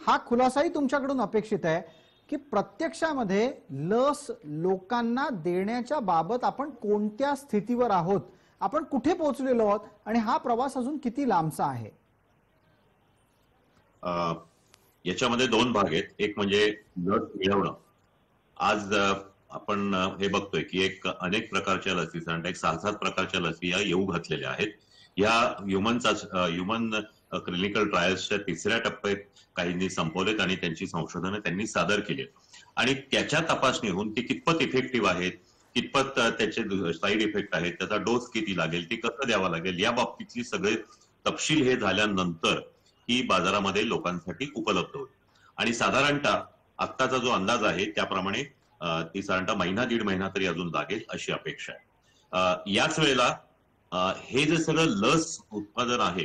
हा खुलासाही तुमच्याकडून अपेक्षित आहे की प्रत्यक्षामध्ये लस लोकांना देण्याच्या बाबत आपण कोणत्या स्थितीवर आहोत, आपण कुठे पोहोचलेलो आहोत आणि हा प्रवास अजून किती लांबचा आहे. याच्यामध्ये दोन भाग आहेत. एक म्हणजे लस मिळवणं. आज आपण हे बघतोय की अनेक प्रकारच्या लसी, एक 6-7 प्रकारच्या लसी या येऊ घातलेल्या आहेत. या ह्युमन क्लिनिकल ट्रायल्सच्या 3ऱ्या टप्प्यात काहींनी संपवलेत आणि त्यांची संशोधनं त्यांनी सादर केली आणि त्याच्या तपासणीहून ती कितपत इफेक्टिव्ह आहेत, कितपत त्याचे साईड इफेक्ट आहेत, त्याचा डोस किती लागेल, ती कसं द्यावा लागेल, या बाबतीतली सगळे तपशील हे झाल्यानंतर ही बाजारामध्ये लोकांसाठी उपलब्ध होईल. आणि साधारणतः आत्ताचा जो अंदाज आहे त्याप्रमाणे ती साधारणतः 1-1.5 महिना तरी अजून लागेल अशी अपेक्षा आहे. याच वेळेला हे जे सगळं लस उत्पादन आहे,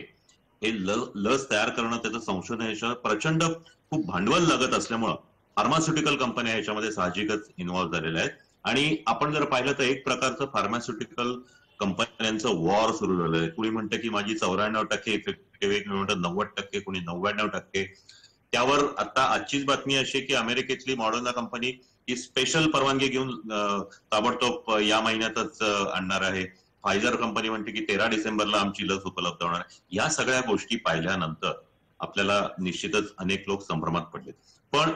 हे लस तयार करणं, त्याचं संशोधन, याच्यावर प्रचंड खूप भांडवल लागत असल्यामुळं फार्मास्युटिकल कंपन्या याच्यामध्ये साहजिकच इन्व्हॉल्व्ह झालेल्या आहेत. आणि आपण जर पाहिलं तर एक प्रकारचं फार्मास्युटिकल कंपन्यांचं वॉर सुरू झालंय. कुणी म्हणतं की माझी 94% इफेक्टिव्ह, कुणी म्हणतं 90%, कुणी 99%. त्यावर आता आजचीच बातमी अशी की अमेरिकेतली मॉडर्ना कंपनी ही स्पेशल परवानगी घेऊन ताबडतोब या महिन्यातच आणणार आहे. फायझर कंपनी म्हणते की 13 डिसेंबरला आमची लस उपलब्ध होणार आहे. या सगळ्या गोष्टी पाहिल्यानंतर आपल्याला निश्चितच अनेक लोक संभ्रमात पडले. पण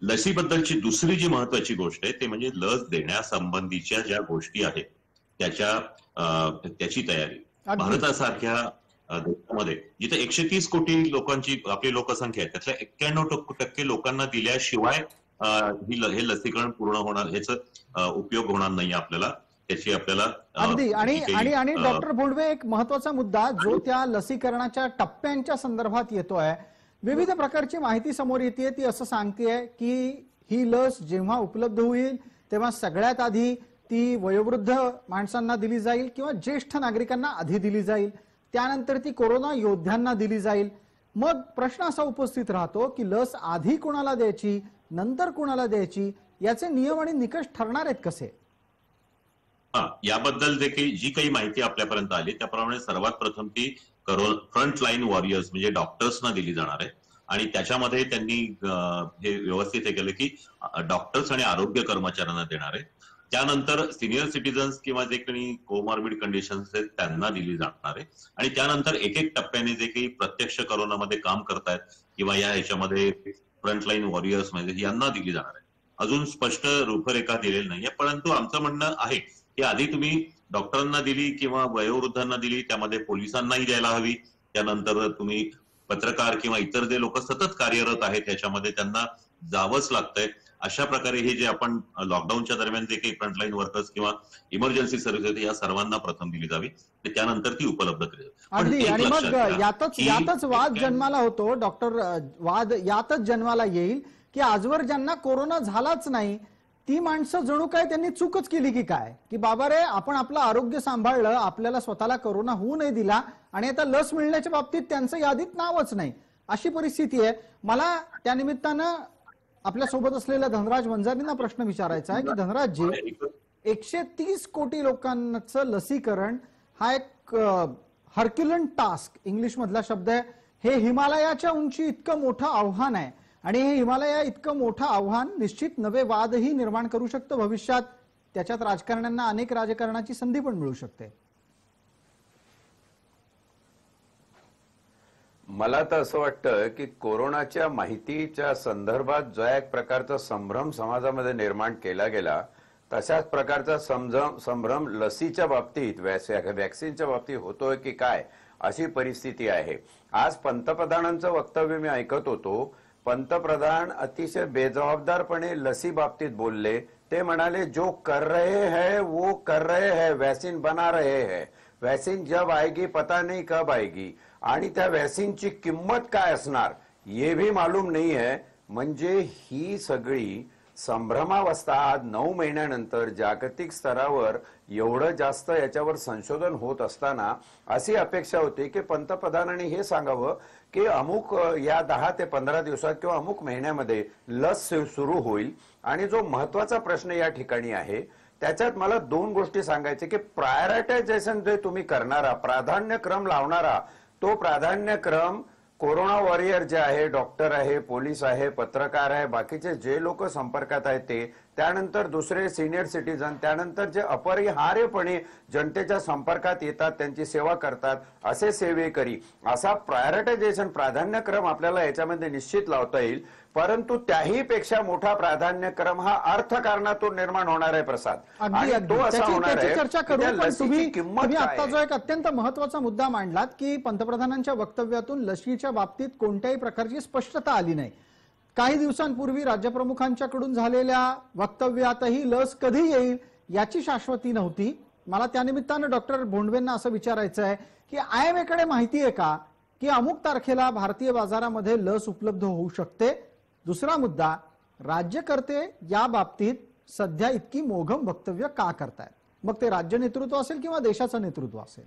लसीबद्दलची दुसरी जी महत्वाची गोष्ट आहे ते म्हणजे लस देण्यासंबंधीच्या ज्या गोष्टी आहेत त्याची तयारी. भारतासारख्या देशामध्ये जिथे 130 कोटी लोकांची आपली लोकसंख्या आहे, त्यातल्या 91% लोकांना दिल्याशिवाय हे लसीकरण पूर्ण होणार, ह्याचा उपयोग होणार नाही आपल्याला, त्याची आपल्याला अगदी. आणि डॉक्टर भोंडवे, एक महत्वाचा मुद्दा जो त्या लसीकरणाच्या टप्प्यांच्या संदर्भात येतोय, विविध प्रकारची माहिती समोर येते, ती असं सांगतेय की ही लस जेव्हा उपलब्ध होईल तेव्हा सगळ्यात आधी ती वयोवृद्ध माणसांना दिली जाईल किंवा ज्येष्ठ नागरिकांना आधी दिली जाईल, त्यानंतर ती कोरोना योद्ध्यांना दिली जाईल. मग प्रश्न असा उपस्थित राहतो की लस आधी कोणाला द्यायची, नंतर कोणाला द्यायची, याचे नियम आणि निकष ठरणार आहेत कसे? याबद्दल देखील जी काही माहिती आपल्यापर्यंत आली त्याप्रमाणे सर्वात प्रथम ती फ्रंट लाईन वॉरियर्स म्हणजे डॉक्टर्सना दिली जाणार आहे. आणि त्याच्यामध्ये त्यांनी हे व्यवस्थित हे केलं की डॉक्टर्स आणि आरोग्य कर्मचाऱ्यांना देणार आहे. त्यानंतर सिनियर सिटीजन्स किंवा जे काही कोमॉर्बिड कंडिशन्स आहेत त्यांना दिली जाणार आहे. आणि त्यानंतर एक एक टप्प्याने जे काही प्रत्यक्ष कोरोनामध्ये काम करतायत किंवा या ह्याच्यामध्ये फ्रंटलाईन वॉरियर्स म्हणजे यांना दिली जाणार आहे. अजून स्पष्ट रूपरेखा दिलेली नाहीये, परंतु आमचं म्हणणं आहे की आधी तुम्ही डॉक्टरांना दिली किंवा वयोवृद्धांना दिली, त्यामध्ये पोलिसांनाही द्यायला हवी. त्यानंतर तुम्ही पत्रकार किंवा इतर जे लोक सतत कार्यरत आहेत त्याच्यामध्ये त्यांना जावंच लागतंय. अशा प्रकारे हे जे आपण लॉकडाऊनच्या दरम्यान जे काही फ्रंटलाईन वर्कर्स किंवा इमर्जन्सी सर्व्हिसेस या सर्वांना प्रथम दिली जावी, त्यानंतर ती उपलब्ध केली. अगदी. आणि मग यातच वाद जन्माला होतो डॉक्टर, वाद यातच जन्माला येईल की आजवर ज्यांना कोरोना झालाच नाही ती माणसं जणू काय त्यांनी चूकच केली की काय, की बाबा रे आपण आपलं आरोग्य सांभाळलं, आपल्याला स्वतःला कोरोना होऊ नाही दिला आणि आता लस मिळण्याच्या बाबतीत त्यांचं यादीत नावच नाही, अशी परिस्थिती आहे. मला त्यानिमित्तानं आपल्या सोबत असलेल्या धनराज वंजारींना प्रश्न विचारायचा आहे की धनराजजी, 130 कोटी लोकांचं लसीकरण हा एक हरक्युलन टास्क इंग्लिश मधला शब्द आहे. हे हिमालयाच्या उंची इतकं मोठं आव्हान आहे आणि हे हिमालया इतकं मोठं आव्हान निश्चित नवे वादही निर्माण करू शकतं भविष्यात. त्याच्यात राजकारण्यांना अनेक राजकारणाची संधी पण मिळू शकते. मला तर असं वाटतं की कोरोनाच्या माहितीच्या संदर्भात जो एक प्रकारचा संभ्रम समाजामध्ये निर्माण केला गेला, तशाच प्रकारचा संभ्रम लसीच्या बाबतीत वॅक्सिनच्या बाबतीत होतोय की काय अशी परिस्थिती आहे. आज पंतप्रधानांचं वक्तव्य मी ऐकत होतो. पंतप्रधान अतिशय बेजबाबदारपणे लसी बाबतीत बोलले. ते म्हणाले जो कर रहे हैं वो कर रहे हैं, वैक्सीन बना रहे हैं, वैक्सीन जब आएगी पता नहीं कब आएगी आणि त्या वॅक्सिनची किंमत काय असणार ये भी मालूम नाही है. म्हणजे ही सगळी संभ्रमावस्था आज 9 महिन्यानंतर जागतिक स्तरावर एवढं जास्त याच्यावर संशोधन होत असताना अशी अपेक्षा होती की पंतप्रधानांनी हे सांगावं की अमुक या 10 ते 15 दिवसात किंवा अमुक महिन्यामध्ये लस सुरू होईल. आणि जो महत्वाचा प्रश्न या ठिकाणी आहे त्याच्यात मला 2 गोष्टी सांगायचे की प्रायोरिटायझेशन जे तुम्ही करणारा, प्राधान्यक्रम लावणारा, तो प्राधान्यक्रम कोरोना वॉरियर जे आहे, डॉक्टर आहे, पोलीस आहे, पत्रकार आहे, बाकीचे जे लोक संपर्कात आहेत ते, त्यानंतर दुसरे सिनियर सिटीजन, त्यानंतर जे अपरिहार्यपणे जनतेच्या संपर्कात येतात, त्यांची सेवा करतात, असे सेवेकरी, असा प्रायोरिटायझेशन प्राधान्यक्रम आपल्याला याच्यामध्ये निश्चित लावता येईल. परंतु त्याही पेक्षा मोठा प्राधान्यक्रम हा अर्थकारणातून निर्माण होणार आहे प्रसाद. आणि तो असा होणार आहे चर्चा करू. पण तुम्ही आता जो एक अत्यंत महत्वाचा मुद्दा मांडलात की पंतप्रधानांच्या वक्तव्यातून लशीच्या बाबतीत कोणत्याही प्रकारची स्पष्टता आली नाही. काही दिवसांपूर्वी राज्यप्रमुखांच्याकडून झालेल्या वक्तव्यातही लस कधी येईल याची शाश्वती नव्हती. मला त्यानिमित्तानं डॉक्टर भोंडवेंना असं विचारायचं आहे की IMA कडे माहिती आहे का की अमुक तारखेला भारतीय बाजारामध्ये लस उपलब्ध होऊ शकते. दुसरा मुद्दा, राज्यकर्ते या बाबतीत सध्या इतकी मोघम वक्तव्य का करतायत, मग ते राज्य नेतृत्व असेल किंवा देशाचं नेतृत्व असेल.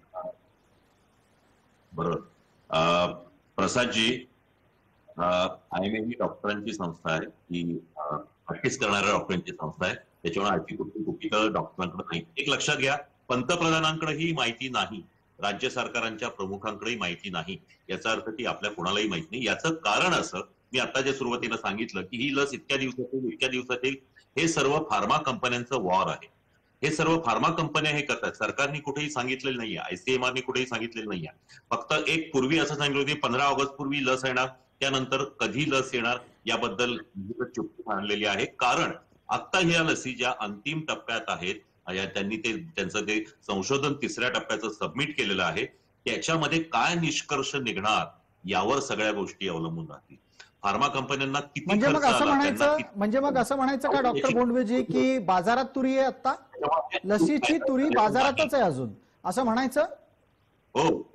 बरोबर प्रसादजी, IMA ही डॉक्टरांची संस्था आहे, ही प्रॅक्टिस करणाऱ्या डॉक्टरांची संस्था आहे. त्याच्यामुळे आजची कुठली डॉक्टरांकडे नाही. एक लक्षात घ्या, पंतप्रधानांकडेही माहिती नाही, राज्य सरकारांच्या प्रमुखांकडेही माहिती नाही. याचा अर्थ की आपल्या कोणालाही माहिती नाही. याचं कारण असं, मी आता जे सुरुवातीला सांगितलं की ही लस इतक्या दिवसात येईल, हे सर्व फार्मा कंपन्यांचं वॉर आहे. हे सर्व फार्मा कंपन्या हे करतात. सरकारने कुठेही सांगितलेलं नाहीये, ICMRने कुठेही सांगितलेलं नाहीये. फक्त एक पूर्वी असं सांगितलं होते 15 ऑगस्ट पूर्वी लस येणार, त्यानंतर कधी लस येणार याबद्दल चुप्पी आणलेली आहे. कारण आता ह्या लसी ज्या अंतिम टप्प्यात आहेत, त्यांनी त्यांचं ते संशोधन 3ऱ्या टप्प्याचं सबमिट केलेलं आहे, त्याच्यामध्ये काय निष्कर्ष निघणार यावर सगळ्या गोष्टी अवलंबून राहतील. फार्मा कंपन्यांना किती म्हणजे मग असं म्हणायचं का डॉक्टर भोंडवेजी की बाजारात तुरी आहे, आता लसीची तुरी बाजारातच आहे अजून, असं म्हणायचं? हो,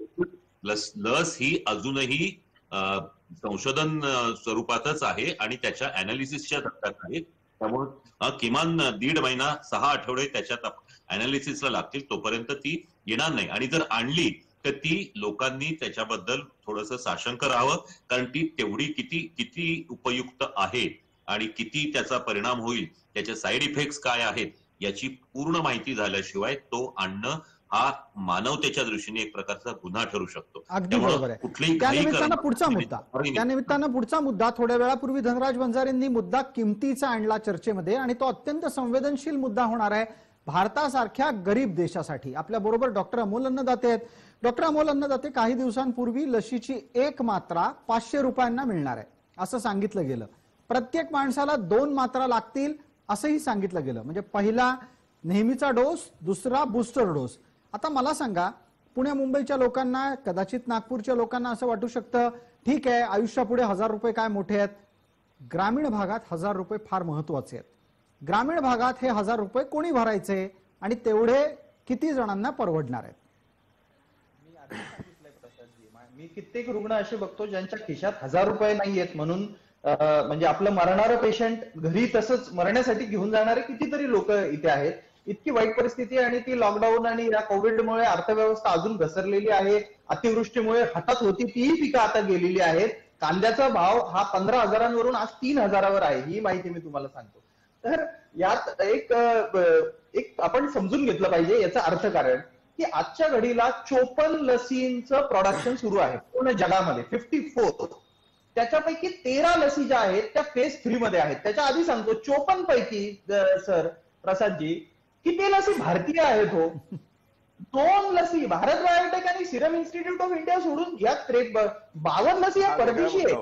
लस ही अजूनही संशोधन स्वरूपातच आहे आणि त्याच्या अनालिसिसच्या टप्प्यात आहे. त्यामुळे किमान 1.5 महिना 6 आठवडे त्याच्यात अनालिसिसला लागतील, तोपर्यंत ती येणार नाही. आणि जर आणली तर ती लोकांनी त्याच्याबद्दल थोडंसं साशंक राहावं, कारण ती तेवढी किती उपयुक्त आहे आणि किती त्याचा परिणाम होईल, त्याचे साईड इफेक्ट्स काय आहेत याची पूर्ण माहिती झाल्याशिवाय तो आणणं हा मानवतेच्या दृष्टीने एक प्रकारचा गुन्हा ठरू शकतो. अगदी बरोबर आहे. कुठलीही त्यानिमित्तानं पुढचा मुद्दा थोड्या वेळापूर्वी धनराज वंजारेंनी मुद्दा किमतीचा आणला चर्चेमध्ये, आणि तो अत्यंत संवेदनशील मुद्दा होणार आहे भारतासारख्या गरीब देशासाठी. आपल्या बरोबर डॉक्टर अमोल अन्नदाते आहेत. डॉक्टर अमोल अन्नदाते, काही दिवसांपूर्वी लशीची एक मात्रा 500 रुपयांना मिळणार आहे असं सांगितलं गेलं. प्रत्येक माणसाला 2 मात्रा लागतील असंही सांगितलं गेलं. म्हणजे पहिला नेहमीचा डोस, दुसरा बूस्टर डोस. आता मला सांगा, पुणे मुंबईच्या लोकांना, कदाचित नागपूरच्या लोकांना असं वाटू शकतं, ठीक आहे आयुष्यापुढे 1000 रुपये काय मोठे आहेत. ग्रामीण भागात 1000 रुपये फार महत्वाचे आहेत. ग्रामीण भागात हे 1000 रुपये कोणी भरायचे आणि तेवढे किती जणांना परवडणार आहेत? मी कित्येक रुग्ण असे बघतो ज्यांच्या खिशात 1000 रुपये नाहीयेत म्हणून म्हणजे आपलं मरणारं पेशंट घरी तसंच मरण्यासाठी घेऊन जाणारे कितीतरी लोक इथे आहेत. इतकी वाईट परिस्थिती आहे आणि ती लॉकडाऊन आणि या कोविडमुळे अर्थव्यवस्था अजून घसरलेली आहे. अतिवृष्टीमुळे हातात होती तीही पिकं आता गेलेली आहेत. कांद्याचा भाव हा 15,000वरून आज 3,000वर आहे, ही माहिती मी तुम्हाला सांगतो. तर यात एक आपण समजून घेतलं पाहिजे याचं अर्थकारण, की आजच्या घडीला 54 लसींचं प्रोडक्शन सुरू आहे पूर्ण जगामध्ये, 54. त्याच्यापैकी 13 लसी ज्या आहेत त्या फेज 3 मध्ये आहेत. त्याच्या आधी सांगतो 54 पैकी सर प्रसादजी किती लसी भारतीय आहेत हो? 2 लसी भारत बायोटेक आणि सिरम इन्स्टिट्यूट ऑफ इंडिया सोडून या 52 लसी या परदेशी आहेत.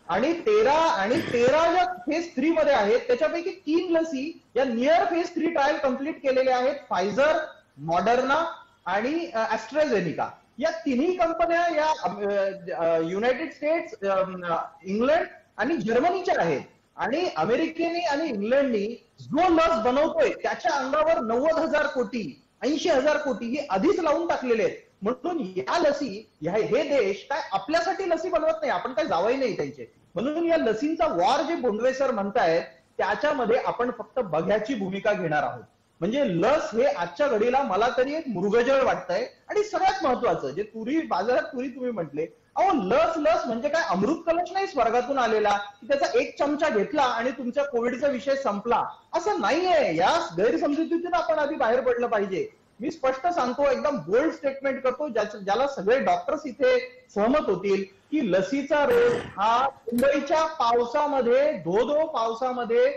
आणि 13 ज्या फेज 3 मध्ये आहेत त्याच्यापैकी 3 लसी या नियर फेज 3 ट्रायल कम्प्लीट केलेल्या आहेत. फायझर, मॉडर्ना आणि ॲस्ट्राझेनिका या तिन्ही कंपन्या या युनायटेड स्टेट्स, इंग्लंड आणि जर्मनीच्या आहेत. आणि अमेरिकेने आणि इंग्लंडनी जो लस बनवतोय त्याच्या अंगावर 90,000 कोटी 80,000 कोटी हे आधीच लावून टाकलेले आहेत. म्हणून या लसी हे देश काय आपल्यासाठी लसी बनवत नाही, आपण काय जावई नाही त्यांचे. म्हणून या लसींचा वॉर जे बोंडवे सर म्हणतायत त्याच्यामध्ये आपण फक्त बघ्याची भूमिका घेणार आहोत. म्हणजे लस हे आजच्या घडीला मला तरी एक मृगजळ वाटतंय. आणि सगळ्यात महत्वाचं जे बाजारात तुम्ही म्हटले, अहो लस म्हणजे काय अमृत कलश नाही स्वर्गातून आलेला की त्याचा 1 चमचा घेतला आणि तुमच्या कोविडचा विषय संपला, असं नाहीये. या गैरसमजुतीतून आपण आधी बाहेर पडलं पाहिजे. मी स्पष्ट सांगतो, एकदम बोल्ड स्टेटमेंट करतो ज्याला सगळे डॉक्टर्स इथे सहमत होतील, की लसीचा रोग हा मुंबईच्या पावसामध्ये, धो पावसामध्ये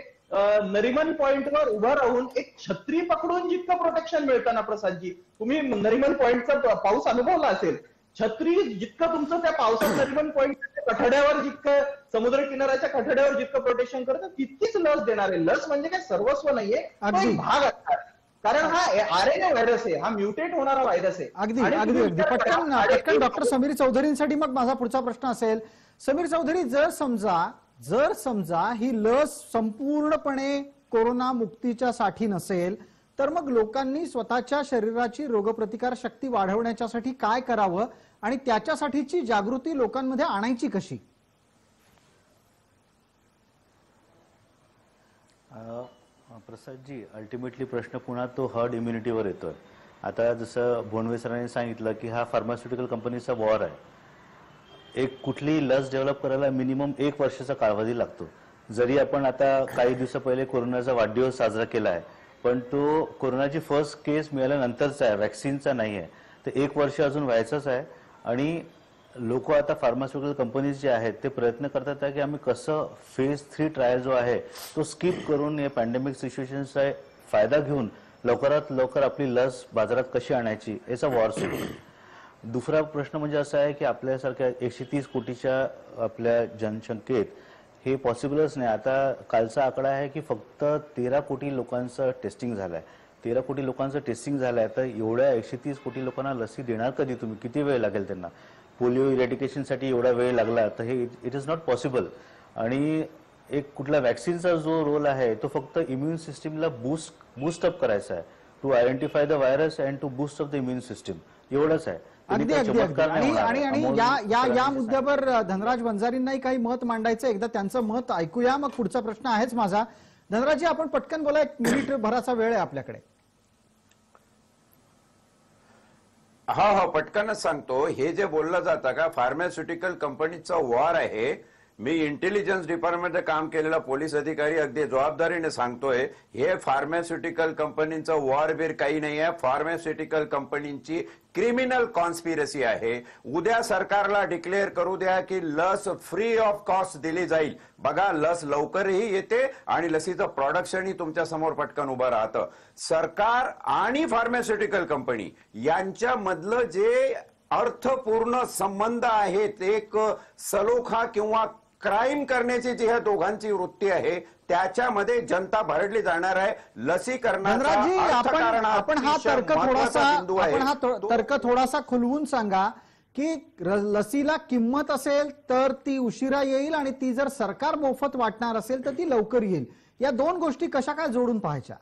नरिमन पॉइंटवर उभं राहून एक छत्री पकडून जितकं प्रोटेक्शन मिळतं ना प्रसादजी, तुम्ही नरिमन पॉइंटचा पाऊस अनुभवला असेल, छत्री जितकं तुमचं त्या पावसात नरिमन पॉइंटच्या कठड्यावर जितकं, समुद्र किनाऱ्याच्या कठड्यावर जितकं प्रोटेक्शन करतं तितकीच लस देणार आहे. लस म्हणजे काय सर्वस्व नाहीये, तो एक भाग असणार. कारण हा RNA व्हायरस आहे, हा म्युटेट होणारा व्हायरस आहे. अगदी पटकन डॉक्टर समीर चौधरींसाठी मग माझा पुढचा प्रश्न असेल. समीर चौधरी, जर समजा ही लस संपूर्णपणे कोरोना मुक्तीच्या साठी नसेल, तर मग लोकांनी स्वतःच्या शरीराची रोगप्रतिकार शक्ती वाढवण्यासाठी काय करावं आणि त्याच्यासाठीची जागृती लोकांमध्ये आणायची कशी? प्रसादजी, अल्टिमेटली प्रश्न पुन्हा तो हर्ड इम्युनिटीवर येतोय. आता जसं बोंडवे सरांनी सांगितलं की हा फार्मास्युटिकल कंपनीचा वॉर आहे. एक कुठलीही लस डेव्हलप करायला मिनिमम 1 वर्षाचा कालावधी लागतो. जरी आपण आता काही दिवस पहिले कोरोनाचा वाढदिवस साजरा केला आहे, पण तो कोरोनाची फर्स्ट केस मिळाल्यानंतरचा आहे, वॅक्सिनचा नाही आहे. तर 1 वर्ष अजून व्हायचंच आहे. आणि लोक आता फार्मास्युटिकल कंपनीज जे आहेत ते प्रयत्न करतात की आम्ही कसं फेज 3 ट्रायल जो आहे तो स्किप करून या पॅन्डेमिक सिच्युएशनचा फायदा घेऊन लवकरात लवकर आपली लस बाजारात कशी आणायची याचा वॉर सुरू आहे. दुसरा प्रश्न म्हणजे असा आहे की आपल्यासारख्या 130 कोटीच्या आपल्या जनसंख्येत हे पॉसिबलच नाही. आता कालचा आकडा आहे की फक्त 13 कोटी लोकांचं टेस्टिंग झालंय. 13 कोटी लोकांचं टेस्टिंग झालंय. तर एवढ्या 130 कोटी लोकांना लसी देणार कधी तुम्ही? किती वेळ लागेल त्यांना? पोलिओ इरेडिकेशनसाठी एवढा वेळ लागला तर हे इट इज नॉट पॉसिबल. आणि एक कुठला वॅक्सिनचा जो रोल आहे तो फक्त इम्युन सिस्टीमला बूस्ट अप करायचा आहे, to identify the virus and to boost up the immune system, एवढंच आहे. अगदी या मुद्द्यावर धनराज वंजारींनाही काही मत मांडायचं, एकदा त्यांचं मत ऐकूया, मग पुढचा प्रश्न आहेच माझा. धनराजी, आपण पटकन बोला, 1 मिनिट भराचा वेळ आहे आपल्याकडे. हा पटकनच सांगतो. हे जे बोललं जातं का फार्मास्युटिकल कंपनीचा वॉर आहे, मी इंटेलिजन्स डिपार्टमेंटमध्ये काम केलेला पोलीस अधिकारी अगदी जबाबदारीने सांगतोय, हे फार्मास्युटिकल कंपनीचं वॉरबीर काही नाही आहे. फार्मास्युटिकल कंपनीची क्रिमिनल कॉन्स्पिरसी आहे. उद्या सरकारला डिक्लेअर करू द्या की लस फ्री ऑफ कॉस्ट दिली जाईल. बघा, लस लवकरही येते आणि लसीचं प्रोडक्शनही तुमच्या समोर पटकन उभं राहतं. सरकार आणि फार्मास्युटिकल कंपनी यांच्यामधलं जे अर्थपूर्ण संबंध आहेत, एक सलोखा किंवा क्राईम करण्याची जी ह्या दोघांची वृत्ती आहे, त्याच्यामध्ये जनता भरडली जाणार आहे. धनराजजी, आपण हा तर्क थोडासा खुलवून सांगा की लसीला किंमत असेल तर ती उशिरा येईल आणि ती जर सरकार मोफत वाटणार असेल तर ती लवकर येईल. या दोन गोष्टी कशा काय जोडून पाहायच्या?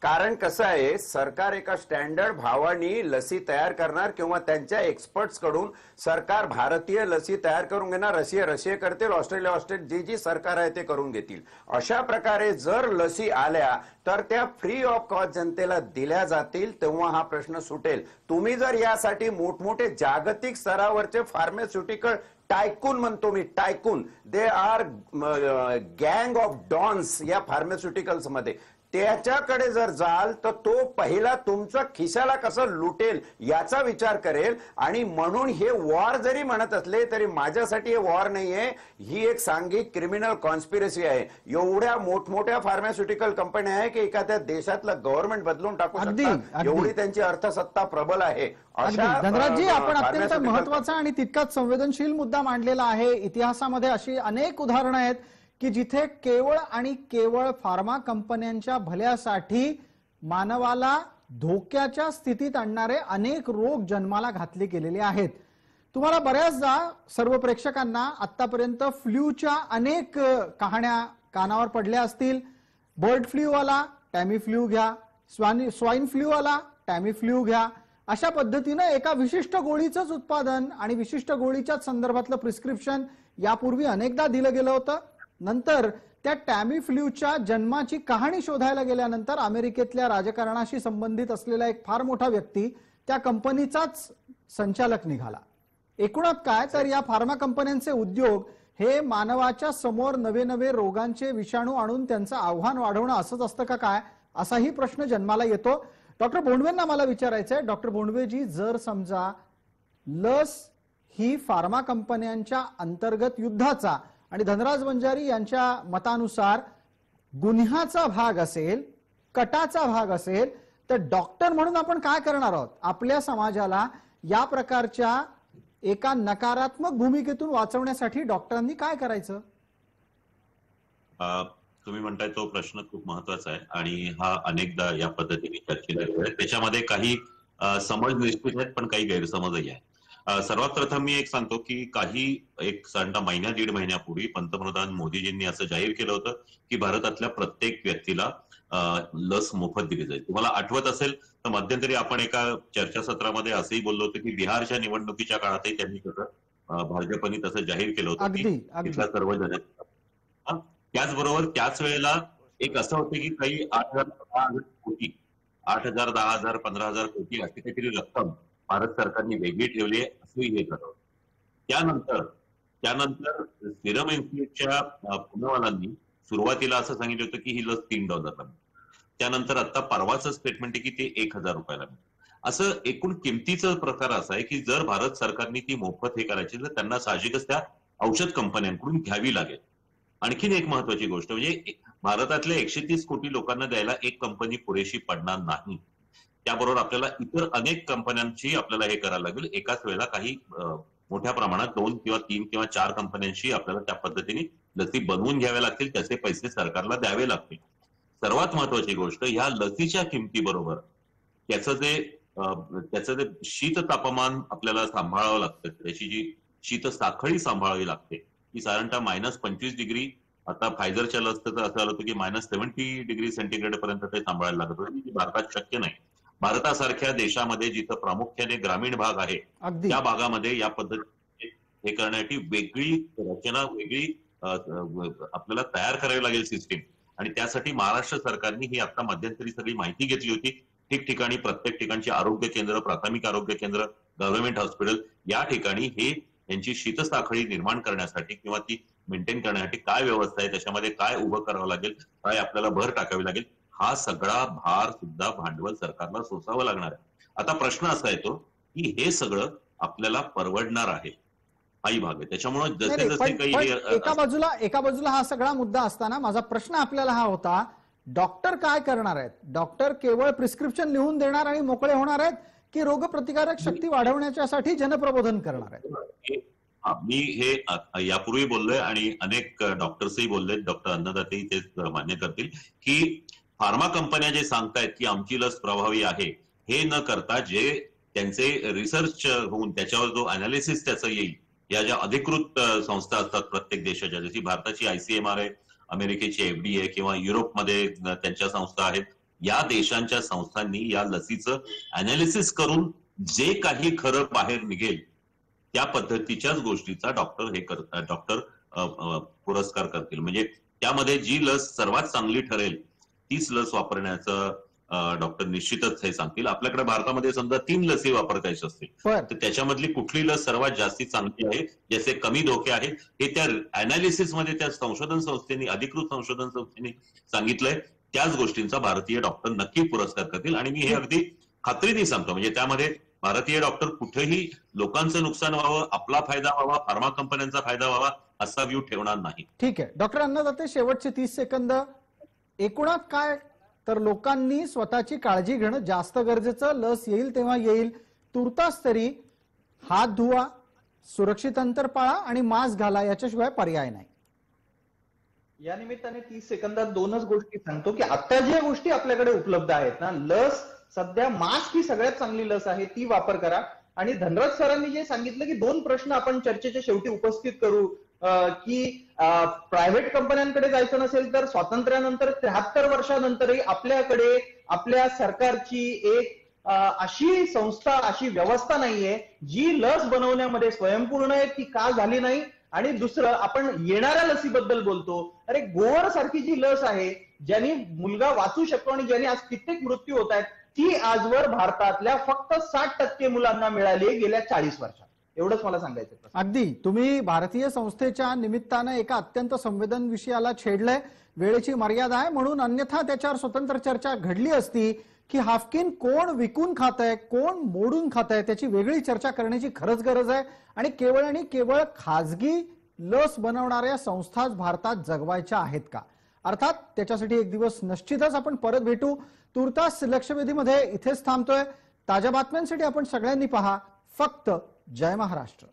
कारण कसं आहे, सरकार एका स्टँडर्ड भावानी लसी तयार करणार किंवा त्यांच्या एक्सपर्ट्स कडून सरकार भारतीय लसी तयार करून घेणार. रशिया करतील, ऑस्ट्रेलिया जी सरकार आहे ते करून घेतील. अशा प्रकारे जर लसी आल्या तर त्या फ्री ऑफ कॉस्ट जनतेला दिल्या जातील, तेव्हा हा प्रश्न सुटेल. तुम्ही जर यासाठी मोठमोठे जागतिक स्तरावरचे फार्मास्युटिकल टायकून म्हणतो मी, टायकून, दे आर गँग ऑफ डॉन्स या फार्मास्युटिकल्स मध्ये, त्याच्याकडे जर जाल तर तो पहिला तुमच्या खिशाला कसं लुटेल याचा विचार करेल. आणि म्हणून हे वॉर जरी म्हणत असले तरी माझ्यासाठी हे वॉर नाहीये, ही एक सांघिक क्रिमिनल कॉन्स्पिरसी आहे. एवढ्या मोठमोठ्या फार्मास्युटिकल कंपन्या आहे की एखाद्या देशातलं गव्हर्नमेंट बदलून टाकू शकतात, एवढी त्यांची अर्थसत्ता प्रबल आहे. धनराजजी, आपण अत्यंत महत्वाचा आणि तितकाच संवेदनशील मुद्दा मांडलेला आहे. इतिहासामध्ये अशी अनेक उदाहरणं आहेत की जिथे केवळ आणि केवळ फार्मा कंपन्यांच्या भल्यासाठी मानवाला धोक्याच्या स्थितीत आणणारे अनेक रोग जन्माला घातले गेलेले आहेत. तुम्हाला बऱ्याचदा सर्व प्रेक्षकांना आतापर्यंत फ्लूच्या अनेक कहाण्या कानावर पडल्या असतील. बर्ड फ्लू आला, टॅमी फ्लू घ्या, स्वाईन फ्लू आला, टॅमी फ्लू घ्या. अशा पद्धतीनं एका विशिष्ट गोळीचंच उत्पादन आणि विशिष्ट संदर्भातलं प्रिस्क्रिप्शन यापूर्वी अनेकदा दिलं गेलं होतं. नंतर त्या टॅमी फ्लूच्या जन्माची कहाणी शोधायला गेल्यानंतर अमेरिकेतल्या राजकारणाशी संबंधित असलेला एक फार मोठा व्यक्ती त्या कंपनीचाच संचालक निघाला. एकूणच काय तर या फार्मा कंपन्यांचे उद्योग हे मानवाच्या समोर नवे नवे रोगांचे विषाणू आणून त्यांचं आव्हान वाढवणं असंच असतं का काय, असाही प्रश्न जन्माला येतो. डॉक्टर बोंडवेंना मला विचारायचंय. डॉक्टर बोंडवेजी, जर समजा लस ही फार्मा कंपन्यांच्या अंतर्गत युद्धाचा आणि धनराज वंजारी यांच्या मतानुसार गुन्ह्याचा भाग असेल, कटाचा भाग असेल, तर डॉक्टर म्हणून आपण काय करणार आहोत? आपल्या समाजाला या प्रकारच्या एका नकारात्मक भूमिकेतून वाचवण्यासाठी डॉक्टरांनी काय करायचं? तुम्ही म्हणताय तो प्रश्न खूप महत्वाचा आहे आणि हा अनेकदा या पद्धतीने चर्चेला गेला आहे. त्याच्यामध्ये काही समज निश्चित आहेत पण काही गैरसमजही आहे. सर्वात प्रथम मी एक सांगतो की एक साधारणतः दीड महिन्यापूर्वी पंतप्रधान मोदीजींनी असं जाहीर केलं होतं की भारतातल्या प्रत्येक व्यक्तीला लस मोफत दिली जाईल. तुम्हाला आठवत असेल तर मध्यंतरी आपण एका चर्चासत्रामध्ये असंही बोललो होतो की बिहारच्या निवडणुकीच्या काळातही त्यांनी तसं भाजपने तसं जाहीर केलं होतं की तिथला सर्व जण. त्याचबरोबर त्याच वेळेला एक असं होतं की काही 8,000 कोटी 8,000, 10,000, 15,000 कोटी अशी काहीतरी रक्कम भारत सरकारने वेगळी ठेवली आहे असंही हे ठरवलं. त्यानंतर सिरम इन्स्टिट्यूटच्या पुणेवाल्यांनी सुरुवातीला असं सांगितलं होतं की ही लस $3 त्यानंतर आता परवाचं स्टेटमेंट आहे की ते $1,000 असं एकूण किमतीचा प्रकार असा आहे की जर भारत सरकारने ती मोफत हे करायची तर त्यांना साहजिकच त्या औषध कंपन्यांकडून घ्यावी लागेल. आणखीन एक महत्वाची गोष्ट म्हणजे भारतातल्या 130 कोटी लोकांना द्यायला एक कंपनी पुरेशी पडणार नाही. त्याबरोबर आपल्याला इतर अनेक कंपन्यांची आपल्याला हे करायला लागेल. एकाच वेळेला काही मोठ्या प्रमाणात 2 किंवा 3 किंवा 4 कंपन्यांशी आपल्याला त्या पद्धतीने लसी बनवून घ्याव्या लागतील, त्याचे पैसे सरकारला द्यावे लागतील. सर्वात महत्वाची गोष्ट, ह्या लसीच्या किमतीबरोबर त्याचं जे शीत तापमान आपल्याला सांभाळावं लागतं, त्याची जी शीत साखळी सांभाळावी लागते ती साधारणतः -25 डिग्री, आता फायझरच्या लसचं असं आलं होतं की -70 डिग्री सेंटीग्रेड पर्यंत ते सांभाळायला लागत होतं, जी भारतात शक्य नाही. भारतासारख्या देशामध्ये जिथं प्रामुख्याने ग्रामीण भाग आहे त्या भागामध्ये या पद्धतीने हे करण्यासाठी वेगळी रचना, वेगळी आपल्याला तयार करावी लागेल सिस्टीम. आणि त्यासाठी महाराष्ट्र सरकारने ही आता मध्यंतरी सगळी माहिती घेतली होती. ठिकठिकाणी प्रत्येक ठिकाणची आरोग्य केंद्र, प्राथमिक आरोग्य केंद्र गव्हर्नमेंट हॉस्पिटल या ठिकाणी हे यांची शीतसाखळी निर्माण करण्यासाठी किंवा ती मेंटेन करण्यासाठी काय व्यवस्था आहे, त्याच्यामध्ये काय उभं करावं लागेल, काय आपल्याला भर टाकावी लागेल, हा सगळा भार सुद्धा भांडवल सरकारला सोसावं लागणार आहे. आता प्रश्न असा येतो की हे सगळं आपल्याला परवडणार आहे, हाही भाग आहे. त्याच्यामुळे जसे नाही, जसे काही पण एका बाजूला हा सगळा मुद्दा असताना माझा प्रश्न आपल्याला हा होता, डॉक्टर काय करणार आहेत? डॉक्टर केवळ प्रिस्क्रिप्शन लिहून देणार आणि मोकळे होणार आहेत की रोगप्रतिकारक शक्ती वाढवण्यासाठी जनप्रबोधन करणार आहेत? मी हे यापूर्वी बोललोय आणि अनेक डॉक्टर्सही बोलले, डॉक्टर अन्नदातेही तेच मान्य करतील की फार्मा कंपन्या जे सांगतायत की आमची लस प्रभावी आहे, हे न करता जे त्यांचे रिसर्च होऊन त्याच्यावर जो अनालिसिस त्याचं येईल, या ज्या अधिकृत संस्था असतात प्रत्येक देशाच्या, जशी भारताची ICMR आहे, अमेरिकेची FDA किंवा युरोपमध्ये त्यांच्या संस्था आहेत, या देशांच्या संस्थांनी या लसीचं अनालिसिस करून जे काही खरं बाहेर निघेल त्या पद्धतीच्याच गोष्टीचा डॉक्टर पुरस्कार करतील. म्हणजे त्यामध्ये जी लस सर्वात चांगली ठरेल तीच लस वापरण्याचं डॉक्टर निश्चितच हे सांगतील. आपल्याकडे भारतामध्ये समजा 3 लसी वापरायच्या असतील तर त्याच्यामधली कुठली लस सर्वात जास्ती चांगली आहे, ज्याचे कमी धोके आहेत, हे त्या अनालिसिस मध्ये त्या संशोधन संस्थेने, अधिकृत संशोधन संस्थेने सांगितलंय. त्याच गोष्टींचा भारतीय डॉक्टर नक्की पुरस्कार करतील आणि मी हे अगदी खात्रीने सांगतो. म्हणजे त्यामध्ये भारतीय डॉक्टर कुठेही लोकांचं नुकसान व्हावं, आपला फायदा व्हावा, फार्मा कंपन्यांचा फायदा व्हावा असा व्ह्यू ठेवणार नाही. ठीक आहे डॉक्टर अन्नदाते, शेवटचे 30 सेकंद. एकूणात काय तर लोकांनी स्वतःची काळजी घेणं जास्त गरजेचं. लस येईल तेव्हा येईल, तुर्तास तरी हात धुवा, सुरक्षित अंतर पाळा आणि मास्क घाला, याच्याशिवाय पर्याय नाही. या निमित्ताने 30 सेकंदात 2च गोष्टी सांगतो की आता ज्या गोष्टी आपल्याकडे उपलब्ध आहेत ना, लस सध्या मास्क ही सगळ्यात चांगली लस आहे, ती वापर करा. आणि धनराज सरांनी जे सांगितलं की 2 प्रश्न आपण चर्चेच्या शेवटी उपस्थित करू की प्रायव्हेट कंपन्यांकडे जायचं नसेल तर स्वातंत्र्यानंतर 73 वर्षानंतरही आपल्याकडे आपल्या सरकारची एक अशी संस्था, अशी व्यवस्था नाहीये जी लस बनवण्यामध्ये स्वयंपूर्ण आहे, ती का झाली नाही. आणि दुसरं, आपण येणाऱ्या लसीबद्दल बोलतो. अरे गोवर सारखी जी लस आहे, ज्यांनी मुलगा वाचू शकतो आणि ज्यांनी आज कित्येक मृत्यू होत आहेत, ती आजवर भारतातल्या फक्त 60% मुलांना मिळाली गेल्या 40 वर्षात. एवढंच मला सांगायचं. अगदी तुम्ही भारतीय संस्थेच्या निमित्तानं एका अत्यंत संवेदन विषयाला छेडलंय. वेळेची मर्यादा आहे म्हणून, अन्यथा त्याच्यावर स्वतंत्र चर्चा घडली असती की हाफकिन कोण विकून खात आहे, कोण मोडून खात आहे, त्याची वेगळी चर्चा करण्याची खरंच गरज आहे. आणि केवळ खाजगी लस बनवणाऱ्या संस्थाच भारतात जगवायच्या आहेत का? अर्थात त्याच्यासाठी एक दिवस निश्चितच आपण परत भेटू. तुर्तास लक्षवेधीमध्ये इथेच थांबतोय. ताज्या बातम्यांसाठी आपण सगळ्यांनी पहा फक्त जय महाराष्ट्र.